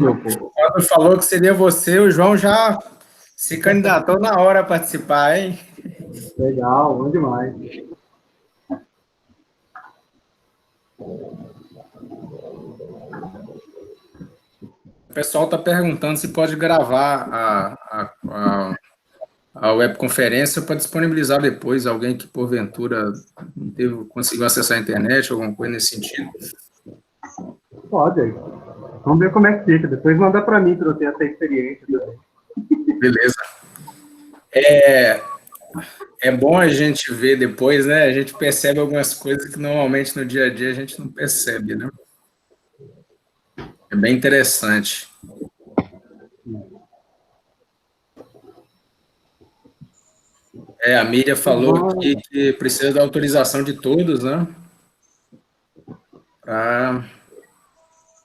Quando falou que seria você, o João já se candidatou na hora a participar, hein? Legal, bom demais. O pessoal está perguntando se pode gravar a webconferência para disponibilizar depois, alguém que porventura não conseguiu acessar a internet, alguma coisa nesse sentido. Pode aí. Vamos ver como é que fica. Depois manda para mim, para eu ter essa experiência também. Beleza. É bom a gente ver depois, né? A gente percebe algumas coisas que normalmente no dia a dia a gente não percebe, né? É bem interessante. A Miriam falou aqui que precisa da autorização de todos, né? Para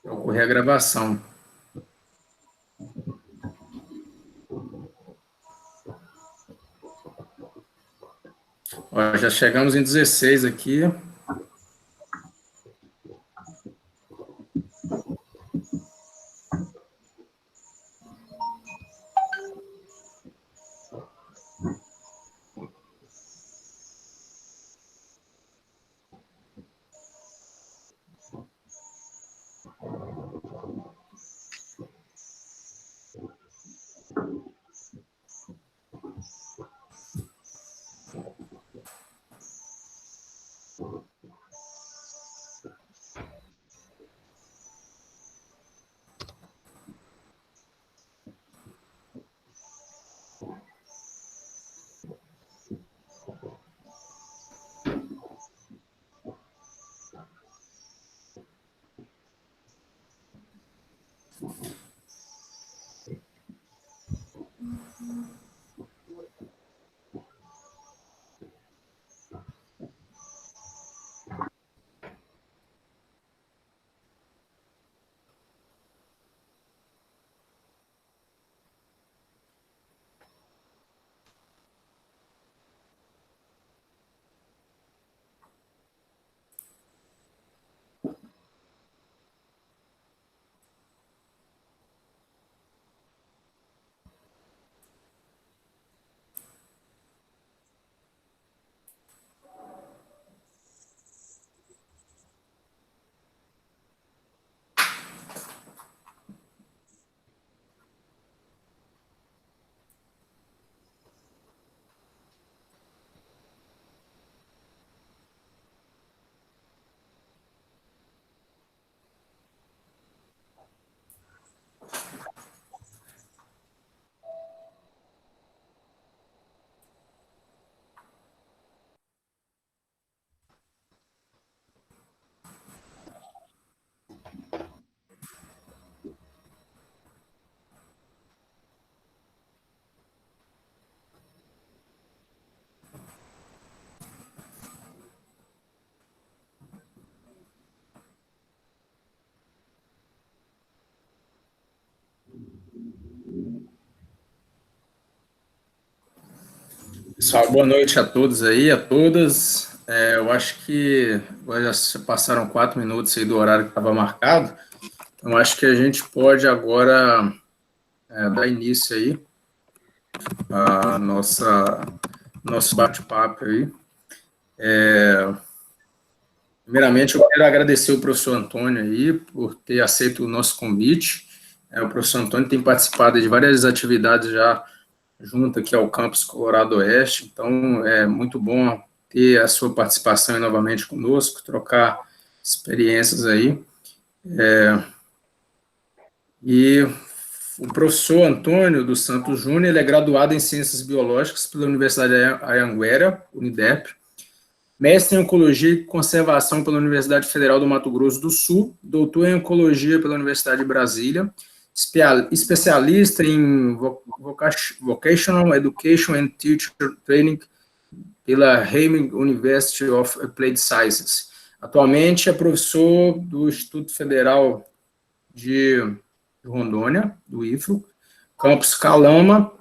ocorrer a gravação. Ó, já chegamos em 16 aqui. Pessoal, boa noite a todos aí, a todas. Eu acho que já se passaram 4 minutos aí do horário que estava marcado. Então, acho que a gente pode agora dar início aí a nosso bate-papo aí. Primeiramente, eu quero agradecer o professor Antônio aí por ter aceito o nosso convite. O professor Antônio tem participado de várias atividades já junto aqui ao Campus Colorado Oeste, então é muito bom ter a sua participação novamente conosco, trocar experiências aí. E o professor Antônio dos Santos Júnior, ele é graduado em Ciências Biológicas pela Universidade Anhanguera, Unidep, mestre em Oncologia e Conservação pela Universidade Federal do Mato Grosso do Sul, doutor em Oncologia pela Universidade de Brasília, especialista em Vocational Education and Teacher Training pela Heidelberg University of Applied Sciences. Atualmente é professor do Instituto Federal de Rondônia, do IFRO, campus Calama,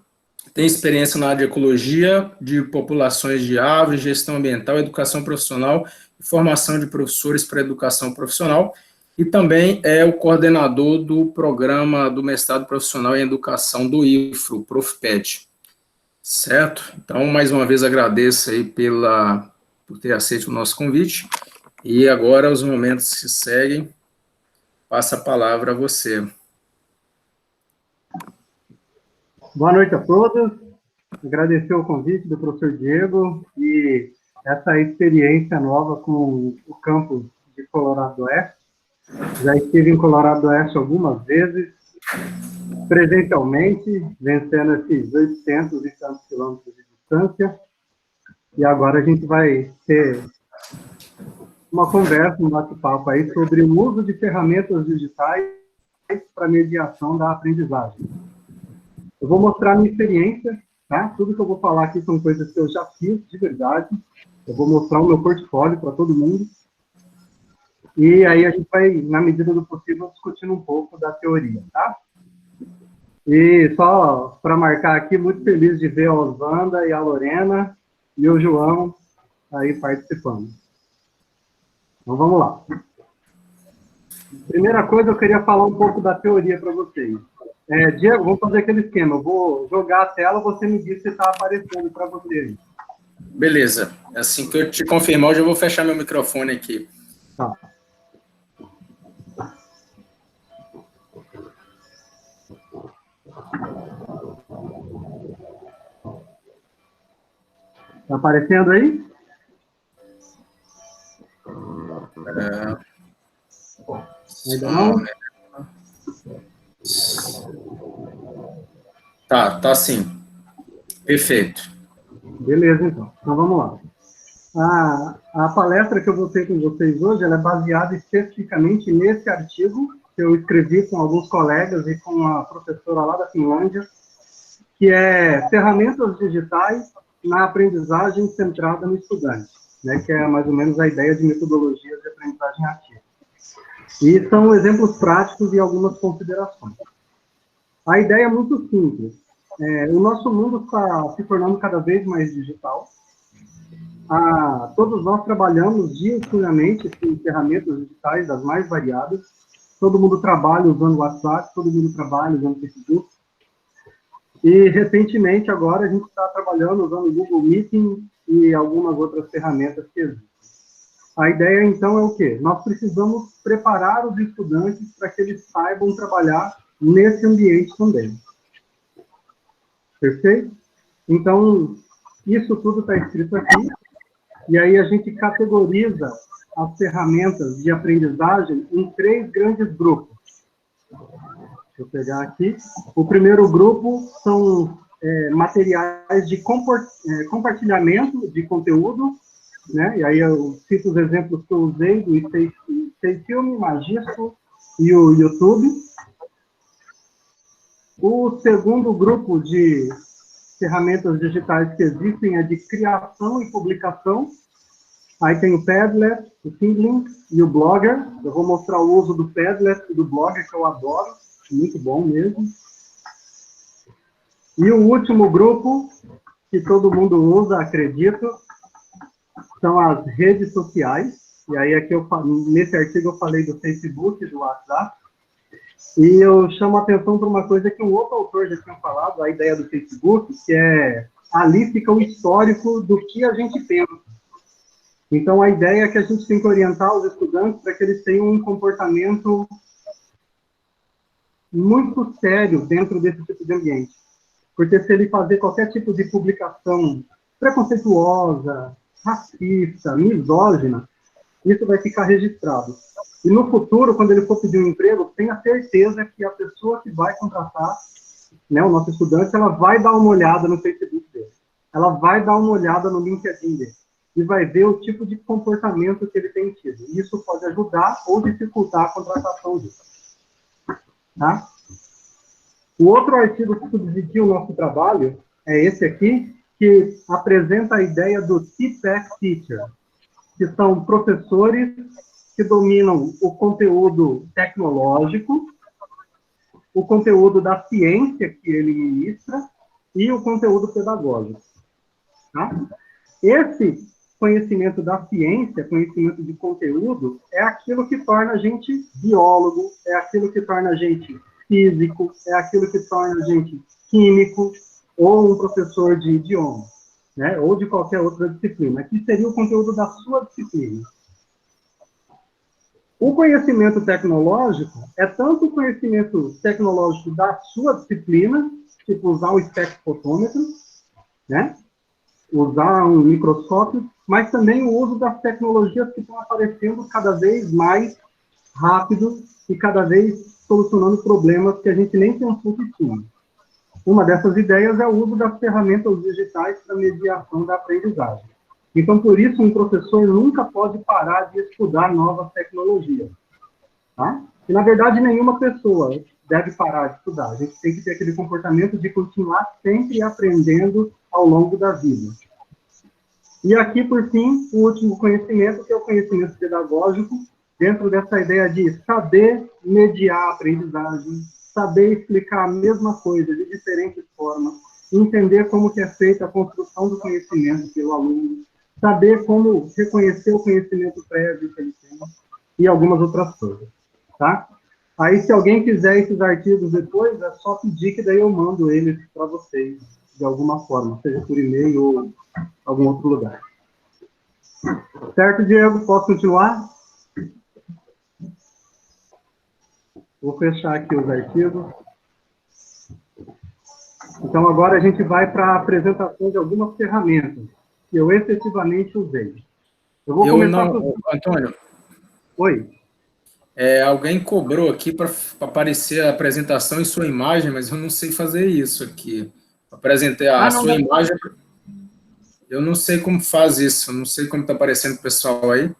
tem experiência na área de ecologia, de populações de aves, gestão ambiental, educação profissional e formação de professores para educação profissional. E também é o coordenador do programa do mestrado profissional em educação do IFRO, Profped. Certo? Então, mais uma vez, agradeço aí por ter aceito o nosso convite. E agora, os momentos que seguem, passo a palavra a você. Boa noite a todos. Agradecer o convite do professor Diego e essa experiência nova com o campus de Colorado do Oeste. Já estive em Colorado do Oeste algumas vezes, presencialmente, vencendo esses 800 e tantos quilômetros de distância. E agora a gente vai ter uma conversa, um bate-papo aí sobre o uso de ferramentas digitais para mediação da aprendizagem. Eu vou mostrar a minha experiência, tá? Tudo que eu vou falar aqui são coisas que eu já fiz de verdade. Eu vou mostrar o meu portfólio para todo mundo. E aí a gente vai, na medida do possível, discutindo um pouco da teoria, tá? E só para marcar aqui, muito feliz de ver a Oswanda e a Lorena e o João aí participando. Então vamos lá. Primeira coisa, eu queria falar um pouco da teoria para vocês. Diego, vamos fazer aquele esquema. Eu vou jogar a tela, você me diz se está aparecendo para você. Beleza. Assim que eu te confirmar, eu já vou fechar meu microfone aqui. Tá. Tá aparecendo aí? Ainda não? Tá sim. Perfeito. Beleza, então. Então vamos lá. A palestra que eu vou ter com vocês hoje, ela é baseada especificamente nesse artigo que eu escrevi com alguns colegas e com a professora lá da Finlândia, que é Ferramentas Digitais na Aprendizagem Centrada no Estudante, né, que é mais ou menos a ideia de metodologias de aprendizagem ativa. E são exemplos práticos e algumas considerações. A ideia é muito simples. O nosso mundo está se tornando cada vez mais digital. Todos nós trabalhamos diuturnamente com ferramentas digitais das mais variadas. Todo mundo trabalha usando o WhatsApp, todo mundo trabalha usando o Facebook. E, recentemente, agora, a gente está trabalhando usando o Google Meeting e algumas outras ferramentas que existem. A ideia, então, é o quê? Nós precisamos preparar os estudantes para que eles saibam trabalhar nesse ambiente também. Perfeito? Então, isso tudo está escrito aqui. E aí a gente categoriza as ferramentas de aprendizagem em 3 grandes grupos. Deixa eu pegar aqui. O primeiro grupo são materiais de compartilhamento de conteúdo, né? E aí eu cito os exemplos que eu usei do Stayfilm, Magisto e o YouTube. O segundo grupo de ferramentas digitais que existem é de criação e publicação. Aí tem o Padlet, o Kindle e o Blogger. Eu vou mostrar o uso do Padlet e do Blogger, que eu adoro. Muito bom mesmo. E o último grupo, que todo mundo usa, acredito, são as redes sociais. E aí aqui nesse artigo eu falei do Facebook, do WhatsApp. E eu chamo a atenção para uma coisa que um outro autor já tinha falado, a ideia do Facebook, que é ali fica o histórico do que a gente pensa. Então, a ideia é que a gente tem que orientar os estudantes para que eles tenham um comportamento muito sério dentro desse tipo de ambiente. Porque se ele fazer qualquer tipo de publicação preconceituosa, racista, misógina, isso vai ficar registrado. E no futuro, quando ele for pedir um emprego, tenha certeza que a pessoa que vai contratar, né, o nosso estudante, ela vai dar uma olhada no Facebook dele. Ela vai dar uma olhada no LinkedIn dele. E vai ver o tipo de comportamento que ele tem tido. E isso pode ajudar ou dificultar a contratação dele. Tá? O outro artigo que subsidia o nosso trabalho é esse aqui, que apresenta a ideia do T-Tech Teacher, que são professores que dominam o conteúdo tecnológico, o conteúdo da ciência que ele ministra e o conteúdo pedagógico. Tá? Esse conhecimento da ciência, conhecimento de conteúdo, é aquilo que torna a gente biólogo, é aquilo que torna a gente físico, é aquilo que torna a gente químico, ou um professor de idioma, né? Ou de qualquer outra disciplina, que seria o conteúdo da sua disciplina. O conhecimento tecnológico é tanto o conhecimento tecnológico da sua disciplina, tipo usar o espectrofotômetro, né? Usar um microscópio, mas também o uso das tecnologias que estão aparecendo cada vez mais rápido e cada vez solucionando problemas que a gente nem pensou que tinha. Uma dessas ideias é o uso das ferramentas digitais para mediação da aprendizagem. Então, por isso, um professor nunca pode parar de estudar novas tecnologias. Tá? E, na verdade, nenhuma pessoa deve parar de estudar. A gente tem que ter aquele comportamento de continuar sempre aprendendo ao longo da vida. E aqui, por fim, o último conhecimento, que é o conhecimento pedagógico, dentro dessa ideia de saber mediar a aprendizagem, saber explicar a mesma coisa de diferentes formas, entender como que é feita a construção do conhecimento pelo aluno, saber como reconhecer o conhecimento prévio que ele tem, e algumas outras coisas, tá? Aí, se alguém quiser esses artigos depois, é só pedir que daí eu mando eles para vocês, de alguma forma, seja por e-mail ou algum outro lugar. Certo, Diego? Posso continuar? Vou fechar aqui os artigos. Então, agora a gente vai para a apresentação de algumas ferramentas que eu efetivamente usei. Eu vou começar não, Antônio, Oi. alguém cobrou aqui para aparecer a apresentação e sua imagem, mas eu não sei fazer isso aqui. Apresentei a Não, sua imagem, eu não sei como faz isso, eu não sei como está aparecendo o pessoal aí.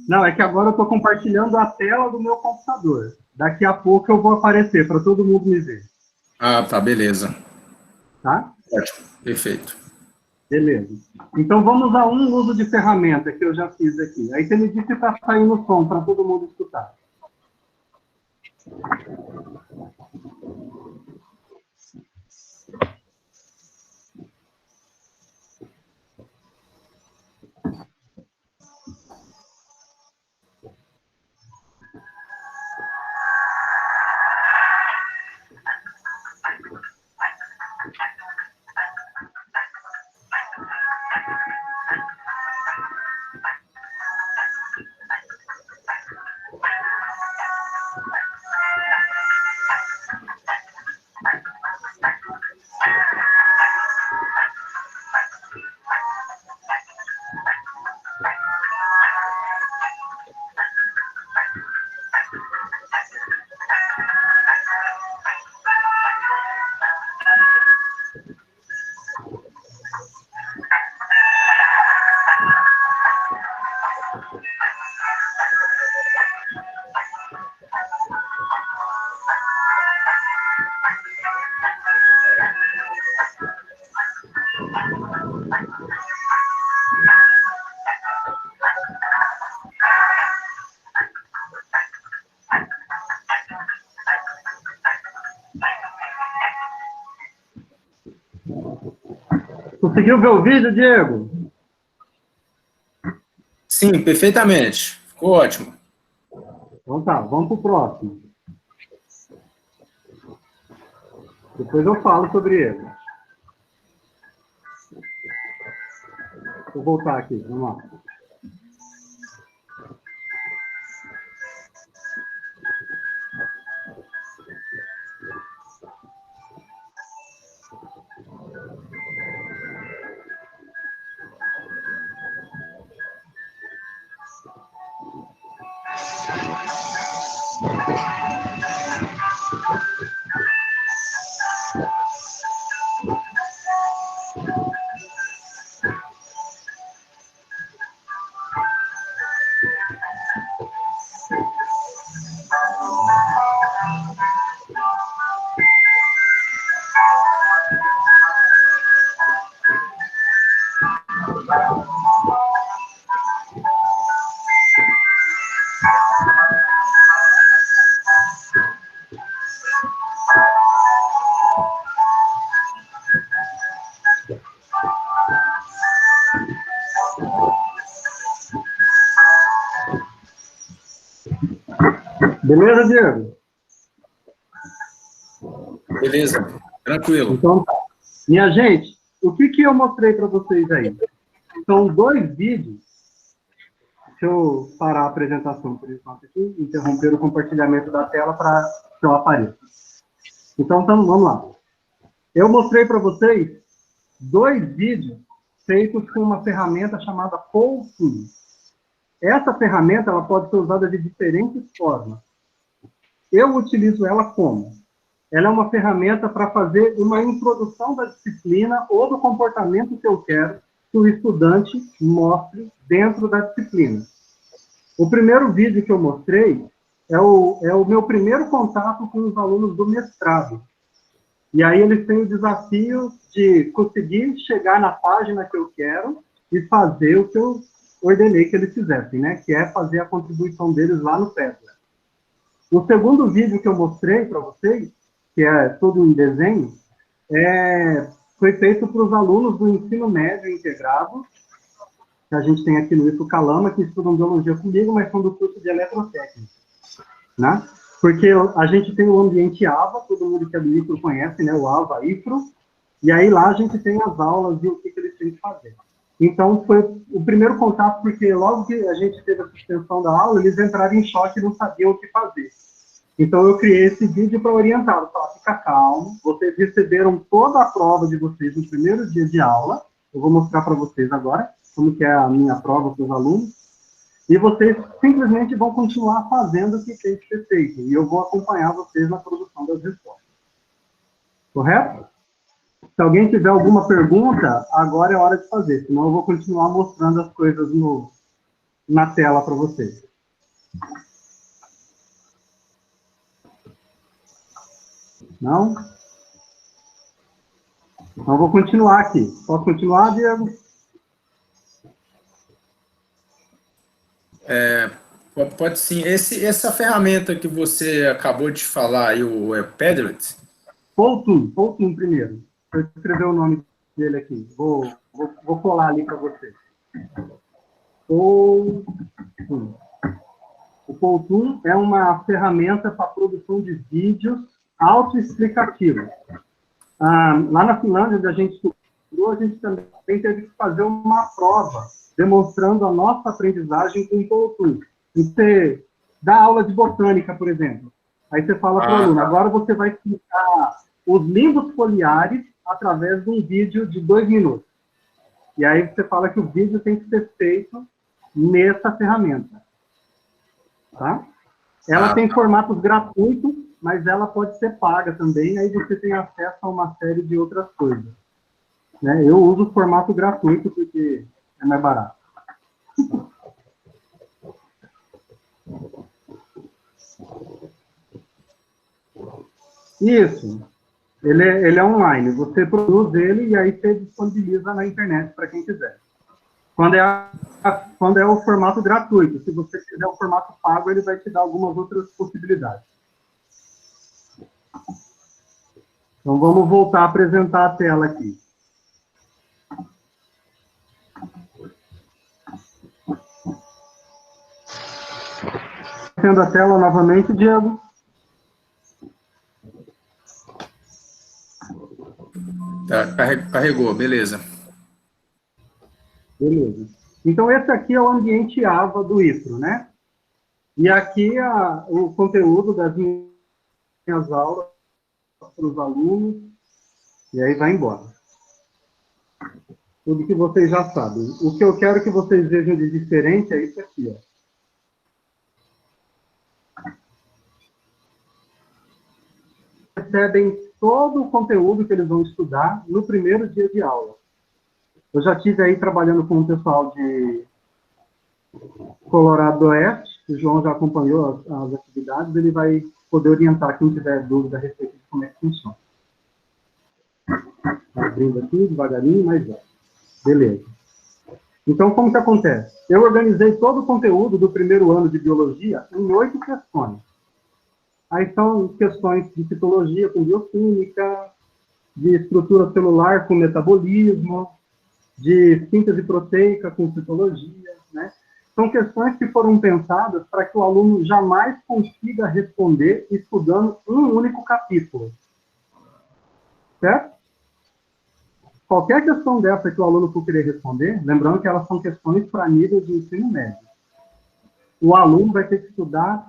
Não, é que agora eu estou compartilhando a tela do meu computador. Daqui a pouco eu vou aparecer para todo mundo me ver. Ah, tá, beleza. Tá? Ótimo, perfeito. Beleza. Então, vamos a um uso de ferramenta que eu já fiz aqui. Aí você me disse se está saindo o som para todo mundo escutar. Conseguiu ver o vídeo, Diego? Sim, perfeitamente. Ficou ótimo. Então tá, vamos para o próximo. Depois eu falo sobre ele. Vou voltar aqui, vamos lá. Beleza, Diego? Beleza, tranquilo. Então, tá. Minha gente, o que eu mostrei para vocês aí? São 2 vídeos. Deixa eu parar a apresentação por enquanto aqui, interromper o compartilhamento da tela para que eu apareça. Então, vamos lá. Eu mostrei para vocês 2 vídeos feitos com uma ferramenta chamada Powtoon. Essa ferramenta ela pode ser usada de diferentes formas. Eu utilizo ela como? Ela é uma ferramenta para fazer uma introdução da disciplina ou do comportamento que eu quero que o estudante mostre dentro da disciplina. O primeiro vídeo que eu mostrei é o meu primeiro contato com os alunos do mestrado. E aí eles têm o desafio de conseguir chegar na página que eu quero e fazer o que eu ordenei que eles fizessem, né? Que é fazer a contribuição deles lá no Padlet. O segundo vídeo que eu mostrei para vocês, que é todo em desenho, foi feito para os alunos do ensino médio integrado, que a gente tem aqui no IFRO Calama, que estudam biologia comigo, mas são do curso de eletrotécnica, né? Porque a gente tem o ambiente AVA, todo mundo que é do IFRO conhece, né? O AVA, IFRO, e aí lá a gente tem as aulas e o que eles têm que fazer. Então, foi o primeiro contato, porque logo que a gente teve a suspensão da aula, eles entraram em choque e não sabiam o que fazer. Então, eu criei esse vídeo para orientá-los, falar, fica calmo, vocês receberam toda a prova de vocês no primeiro dia de aula, eu vou mostrar para vocês agora como que é a minha prova para os alunos, e vocês simplesmente vão continuar fazendo o que tem que ser feito, e eu vou acompanhar vocês na produção das respostas. Correto? Se alguém tiver alguma pergunta, agora é hora de fazer, senão eu vou continuar mostrando as coisas na tela para vocês. Não? Então, eu vou continuar aqui. Posso continuar, Diego? Pode sim. Essa ferramenta que você acabou de falar aí, o Padlet? Powtoon primeiro. Deixa eu escrever o nome dele aqui. Vou colar ali para você. Powtoon. O Powtoon é uma ferramenta para produção de vídeos autoexplicativos. Lá na Finlândia, onde a gente estudou, a gente também teve que fazer uma prova demonstrando a nossa aprendizagem com o Powtoon. Você dá aula de botânica, por exemplo. Aí você fala para o aluno, agora você vai explicar os limbos foliares através de um vídeo de 2 minutos. E aí você fala que o vídeo tem que ser feito nessa ferramenta. Tá? Ela tem formatos gratuitos, mas ela pode ser paga também, aí você tem acesso a uma série de outras coisas. Né? Eu uso o formato gratuito porque é mais barato. Isso. Ele é online. Você produz ele e aí você disponibiliza na internet para quem quiser. Quando é o formato gratuito. Se você quiser o formato pago, ele vai te dar algumas outras possibilidades. Então, vamos voltar a apresentar a tela aqui. Tendo a tela novamente, Diego. Tá, carregou, beleza. Beleza. Então, esse aqui é o ambiente AVA do IFRO, né? E aqui o conteúdo das minhas aulas para os alunos, e aí vai embora. Tudo que vocês já sabem. O que eu quero que vocês vejam de diferente é isso aqui, ó. Recebem todo o conteúdo que eles vão estudar no primeiro dia de aula. Eu já estive aí trabalhando com o pessoal de Colorado do Oeste, o João já acompanhou as atividades, ele vai poder orientar quem tiver dúvida a respeito de como é que funciona. Abrindo aqui, devagarinho, mas já. Beleza. Então, como que acontece? Eu organizei todo o conteúdo do primeiro ano de biologia em 8 questões. Aí são questões de citologia com bioquímica, de estrutura celular com metabolismo, de síntese proteica com citologia, né? são questões que foram pensadas para que o aluno jamais consiga responder estudando um único capítulo. Certo? Qualquer questão dessa que o aluno for querer responder, lembrando que elas são questões para nível de ensino médio, o aluno vai ter que estudar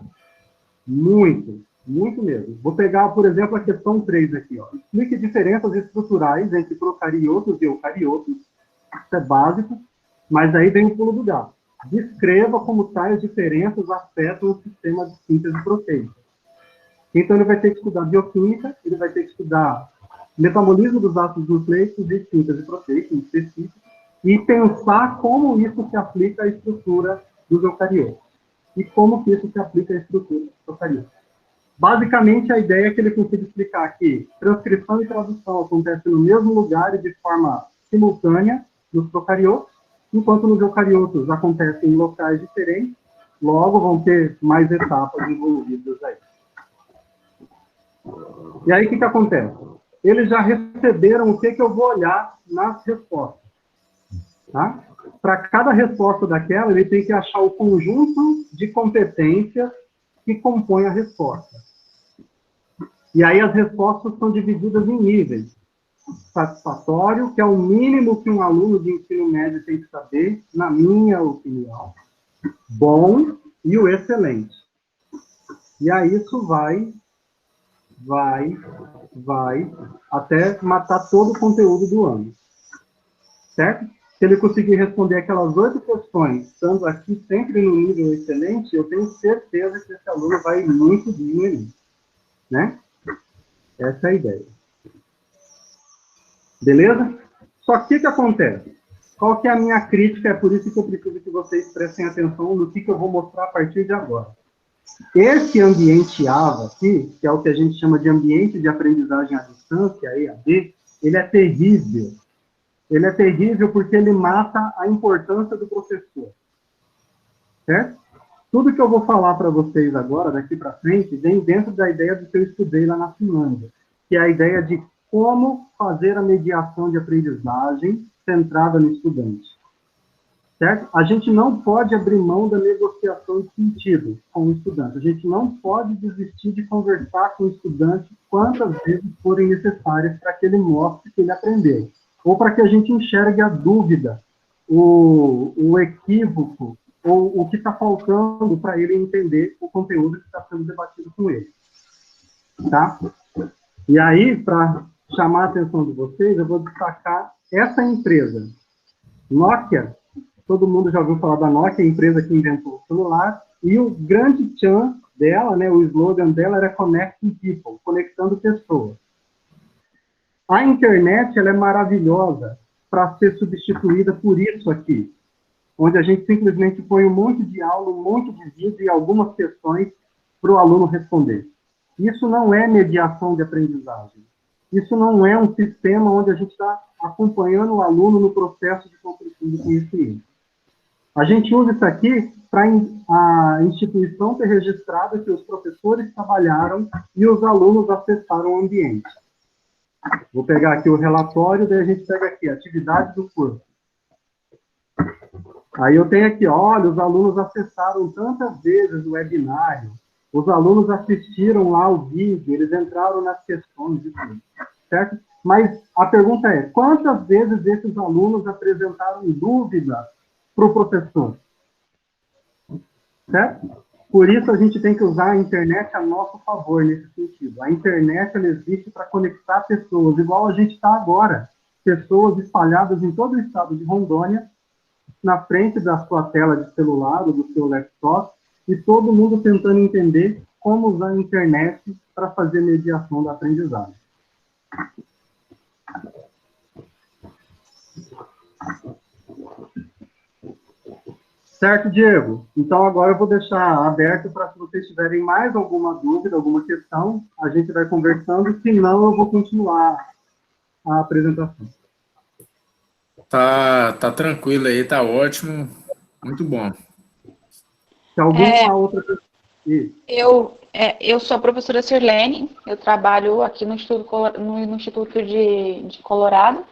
muito, muito mesmo. Vou pegar, por exemplo, a questão 3 aqui. Ó. Explique diferenças estruturais entre procariotos e eucariotos. Isso é básico, mas aí vem o pulo do gato. Descreva como tais diferenças afetam o sistema de síntese proteica. Então, ele vai ter que estudar bioquímica, ele vai ter que estudar metabolismo dos ácidos nucleicos e síntese proteica, em específico, e pensar como isso se aplica à estrutura dos eucariotos. E como que isso se aplica à estrutura dos procariotos. Basicamente, a ideia é que ele consiga explicar que transcrição e tradução acontecem no mesmo lugar e de forma simultânea nos procariotos, enquanto nos eucariotos acontecem em locais diferentes, logo vão ter mais etapas envolvidas aí. E aí, o que acontece? Eles já receberam o que eu vou olhar nas respostas. Tá? Para cada resposta daquela, ele tem que achar o conjunto de competências que compõem a resposta. E aí as respostas são divididas em níveis. Satisfatório, que é o mínimo que um aluno de ensino médio tem que saber, na minha opinião. Bom e o excelente. E aí isso vai até matar todo o conteúdo do ano. Certo? Se ele conseguir responder aquelas 8 questões, estando aqui sempre no nível excelente, eu tenho certeza que esse aluno vai muito bem no Enem. Né? Essa é a ideia. Beleza? Só que o que acontece? Qual que é a minha crítica? É por isso que eu preciso que vocês prestem atenção no que eu vou mostrar a partir de agora. Esse ambiente AVA aqui, que é o que a gente chama de ambiente de aprendizagem à distância, EAD, ele é terrível. Ele é terrível porque ele mata a importância do professor. Certo? Tudo que eu vou falar para vocês agora, daqui para frente, vem dentro da ideia do que eu estudei lá na Finlândia, que é a ideia de como fazer a mediação de aprendizagem centrada no estudante. Certo? A gente não pode abrir mão da negociação de sentido com o estudante. A gente não pode desistir de conversar com o estudante quantas vezes forem necessárias para que ele mostre que ele aprendeu. Ou para que a gente enxergue a dúvida, o equívoco, ou o que está faltando para ele entender o conteúdo que está sendo debatido com ele. Tá? E aí, para chamar a atenção de vocês, eu vou destacar essa empresa. Nokia, todo mundo já ouviu falar da Nokia, a empresa que inventou o celular, e o grande tchan dela, né, o slogan dela era Connecting People, conectando pessoas. A internet, ela é maravilhosa para ser substituída por isso aqui, onde a gente simplesmente põe um monte de aula, um monte de vídeo e algumas questões para o aluno responder. Isso não é mediação de aprendizagem. Isso não é um sistema onde a gente está acompanhando o aluno no processo de construção do conhecimento. A gente usa isso aqui para a instituição ter registrado que os professores trabalharam e os alunos acessaram o ambiente. Vou pegar aqui o relatório, daí a gente pega aqui, atividade do curso. Aí eu tenho aqui, olha, os alunos acessaram tantas vezes o webinário, os alunos assistiram lá o vídeo, eles entraram nas questões e tudo, certo? Mas a pergunta é, quantas vezes esses alunos apresentaram dúvidas para o professor? Certo? Por isso a gente tem que usar a internet a nosso favor nesse sentido. A internet, ela existe para conectar pessoas, igual a gente está agora. Pessoas espalhadas em todo o estado de Rondônia, na frente da sua tela de celular ou do seu laptop, e todo mundo tentando entender como usar a internet para fazer mediação da aprendizagem. Certo, Diego? Então, agora eu vou deixar aberto para se vocês tiverem mais alguma dúvida, alguma questão, a gente vai conversando, se não, eu vou continuar a apresentação. Tá tranquilo aí, tá ótimo, muito bom. Se alguma outra questão... Eu sou a professora Sirlene, eu trabalho aqui no Instituto de Colorado.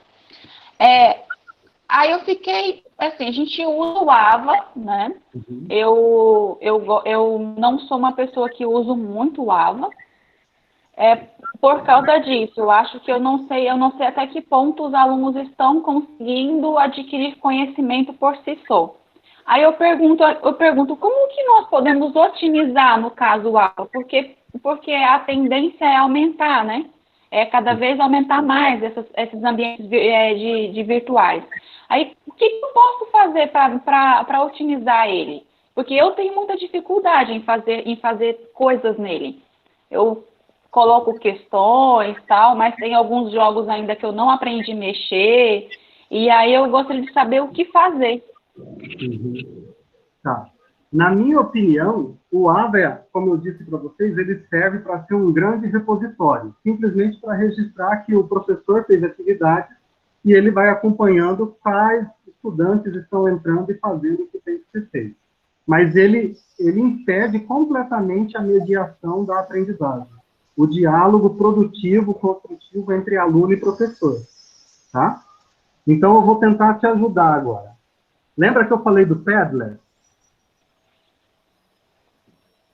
Aí eu fiquei, assim, a gente usa o AVA, né? Uhum. Eu não sou uma pessoa que uso muito o AVA. Por causa disso, eu acho que eu não sei até que ponto os alunos estão conseguindo adquirir conhecimento por si só. Aí eu pergunto como que nós podemos otimizar, no caso, o AVA? Porque a tendência é aumentar, né? É cada vez aumentar mais esses ambientes de virtuais. Aí, o que eu posso fazer para otimizar ele? Porque eu tenho muita dificuldade em fazer coisas nele. Eu coloco questões, tal, mas tem alguns jogos ainda que eu não aprendi a mexer, e aí eu gostaria de saber o que fazer. Uhum. Tá. Na minha opinião, o AVA, como eu disse para vocês, ele serve para ser um grande repositório, simplesmente para registrar que o professor fez atividade e ele vai acompanhando quais estudantes estão entrando e fazendo o que tem que ser feito. Mas ele impede completamente a mediação da aprendizagem, o diálogo produtivo, construtivo entre aluno e professor, tá? Então, eu vou tentar te ajudar agora. Lembra que eu falei do Padlet?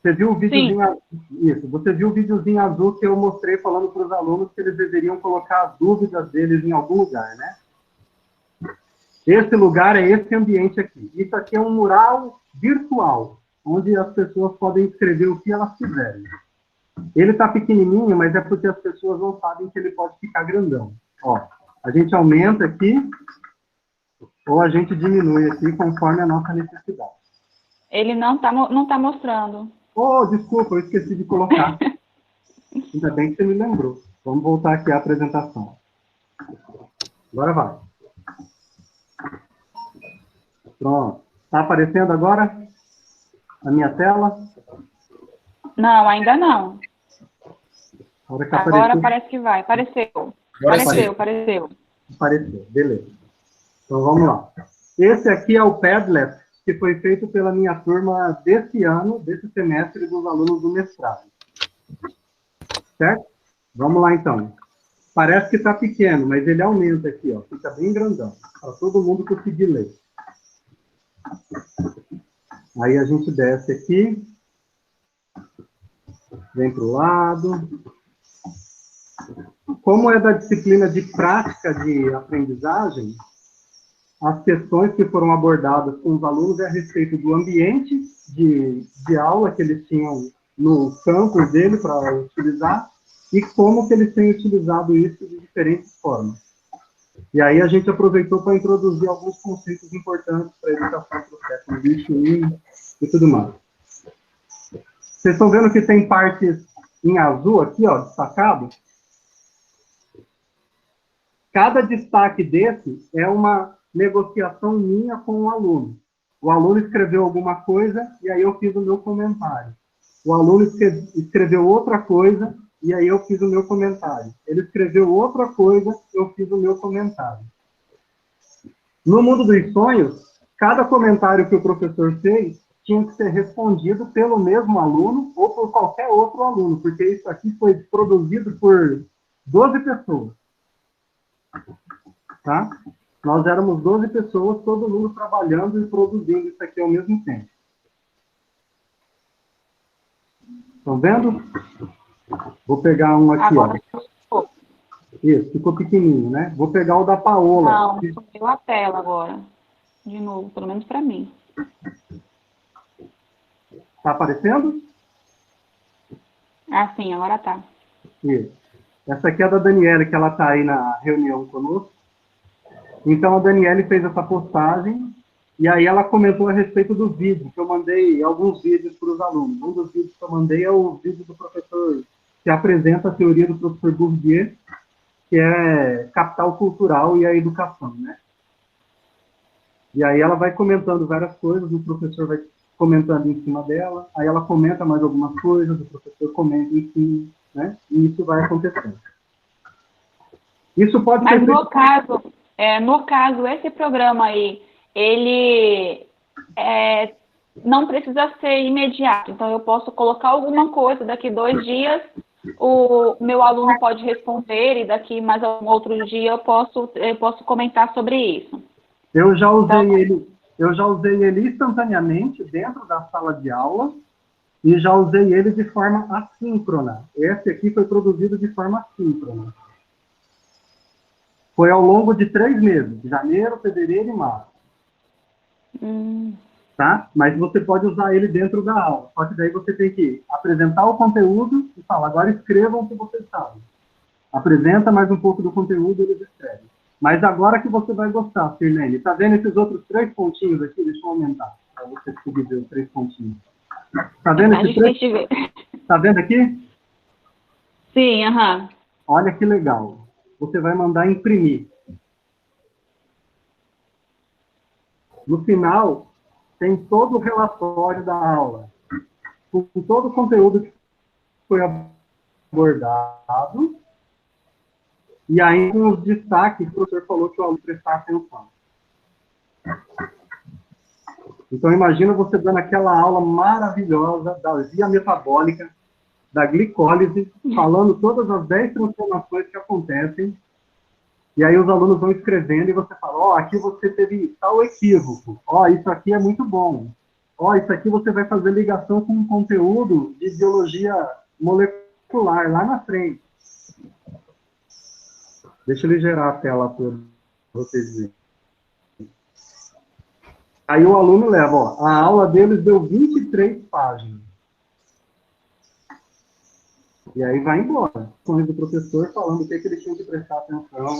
Você viu o videozinho, isso, você viu o videozinho azul que eu mostrei falando para os alunos que eles deveriam colocar as dúvidas deles em algum lugar, né? Esse lugar é esse ambiente aqui. Isso aqui é um mural virtual, onde as pessoas podem escrever o que elas quiserem. Ele está pequenininho, mas é porque as pessoas não sabem que ele pode ficar grandão. Ó, a gente aumenta aqui, ou a gente diminui aqui conforme a nossa necessidade. Ele não tá mostrando. Oh, desculpa, eu esqueci de colocar. Ainda bem que você me lembrou. Vamos voltar aqui à apresentação. Agora vai. Pronto. Está aparecendo agora a minha tela? Não, ainda não. Agora apareceu, parece que vai. Apareceu. Apareceu, beleza. Então vamos lá. Esse aqui é o Padlet, que foi feito pela minha turma desse ano, desse semestre, dos alunos do mestrado. Certo? Vamos lá, então. Parece que está pequeno, mas ele aumenta aqui, ó. Fica bem grandão, para todo mundo conseguir ler. Aí a gente desce aqui, vem para o lado. Como é da disciplina de prática de aprendizagem, as questões que foram abordadas com os alunos é a respeito do ambiente de aula que eles tinham no campus dele para utilizar e como que eles têm utilizado isso de diferentes formas. E aí a gente aproveitou para introduzir alguns conceitos importantes para a educação para o século XXI e tudo mais. Vocês estão vendo que tem partes em azul aqui, ó, destacado? Cada destaque desse é uma negociação minha com o aluno. O aluno escreveu alguma coisa e aí eu fiz o meu comentário. O aluno escreveu outra coisa e aí eu fiz o meu comentário. Ele escreveu outra coisa, eu fiz o meu comentário. No mundo dos sonhos, cada comentário que o professor fez tinha que ser respondido pelo mesmo aluno ou por qualquer outro aluno, porque isso aqui foi produzido por 12 pessoas. Tá? Nós éramos 12 pessoas, todo mundo trabalhando e produzindo isso aqui ao mesmo tempo. Estão vendo? Vou pegar um aqui, agora, ó. Isso, ficou pequenininho, né? Vou pegar o da Paola. Não, subiu a tela agora. De novo, pelo menos para mim. Tá aparecendo? Ah, sim, agora tá. Isso. Essa aqui é da Daniela, que ela tá aí na reunião conosco. Então, a Daniela fez essa postagem, e aí ela comentou a respeito do vídeo, que eu mandei alguns vídeos para os alunos. Um dos vídeos que eu mandei é o vídeo do professor, que apresenta a teoria do professor Bourdieu, que é capital cultural e a educação, né? E aí ela vai comentando várias coisas, o professor vai comentando em cima dela, aí ela comenta mais algumas coisas, o professor comenta em cima, né? E isso vai acontecendo. Isso pode Mas ser... no caso, esse programa aí, ele não precisa ser imediato. Então, eu posso colocar alguma coisa, daqui 2 dias, o meu aluno pode responder, e daqui mais um outro dia eu posso comentar sobre isso. Eu já usei ele instantaneamente dentro da sala de aula e já usei ele de forma assíncrona. Esse aqui foi produzido de forma assíncrona. Foi ao longo de 3 meses, janeiro, fevereiro e março. Tá? Mas você pode usar ele dentro da aula. Só que daí você tem que apresentar o conteúdo e falar, agora escrevam o que vocês sabem. Apresenta mais um pouco do conteúdo e eles escrevem. Mas agora que você vai gostar, Sirlene, tá vendo esses outros 3 pontinhos aqui? Deixa eu aumentar, para você conseguir ver os 3 pontinhos. Tá vendo esses 3? Tá vendo aqui? Sim, aham. Olha que legal. Você vai mandar imprimir. No final, tem todo o relatório da aula, com todo o conteúdo que foi abordado, e aí com os destaques que o professor falou que o aluno prestar atenção. Então, imagina você dando aquela aula maravilhosa da via metabólica, da glicólise, falando todas as 10 transformações que acontecem, e aí os alunos vão escrevendo e você fala, ó, aqui você teve tal equívoco, ó, isso aqui é muito bom, ó, isso aqui você vai fazer ligação com um conteúdo de biologia molecular lá na frente. Deixa ele gerar a tela para vocês verem. Aí o aluno leva, ó, a aula deles deu 23 páginas. E aí vai embora. Com do professor falando o que ele tinha que prestar atenção,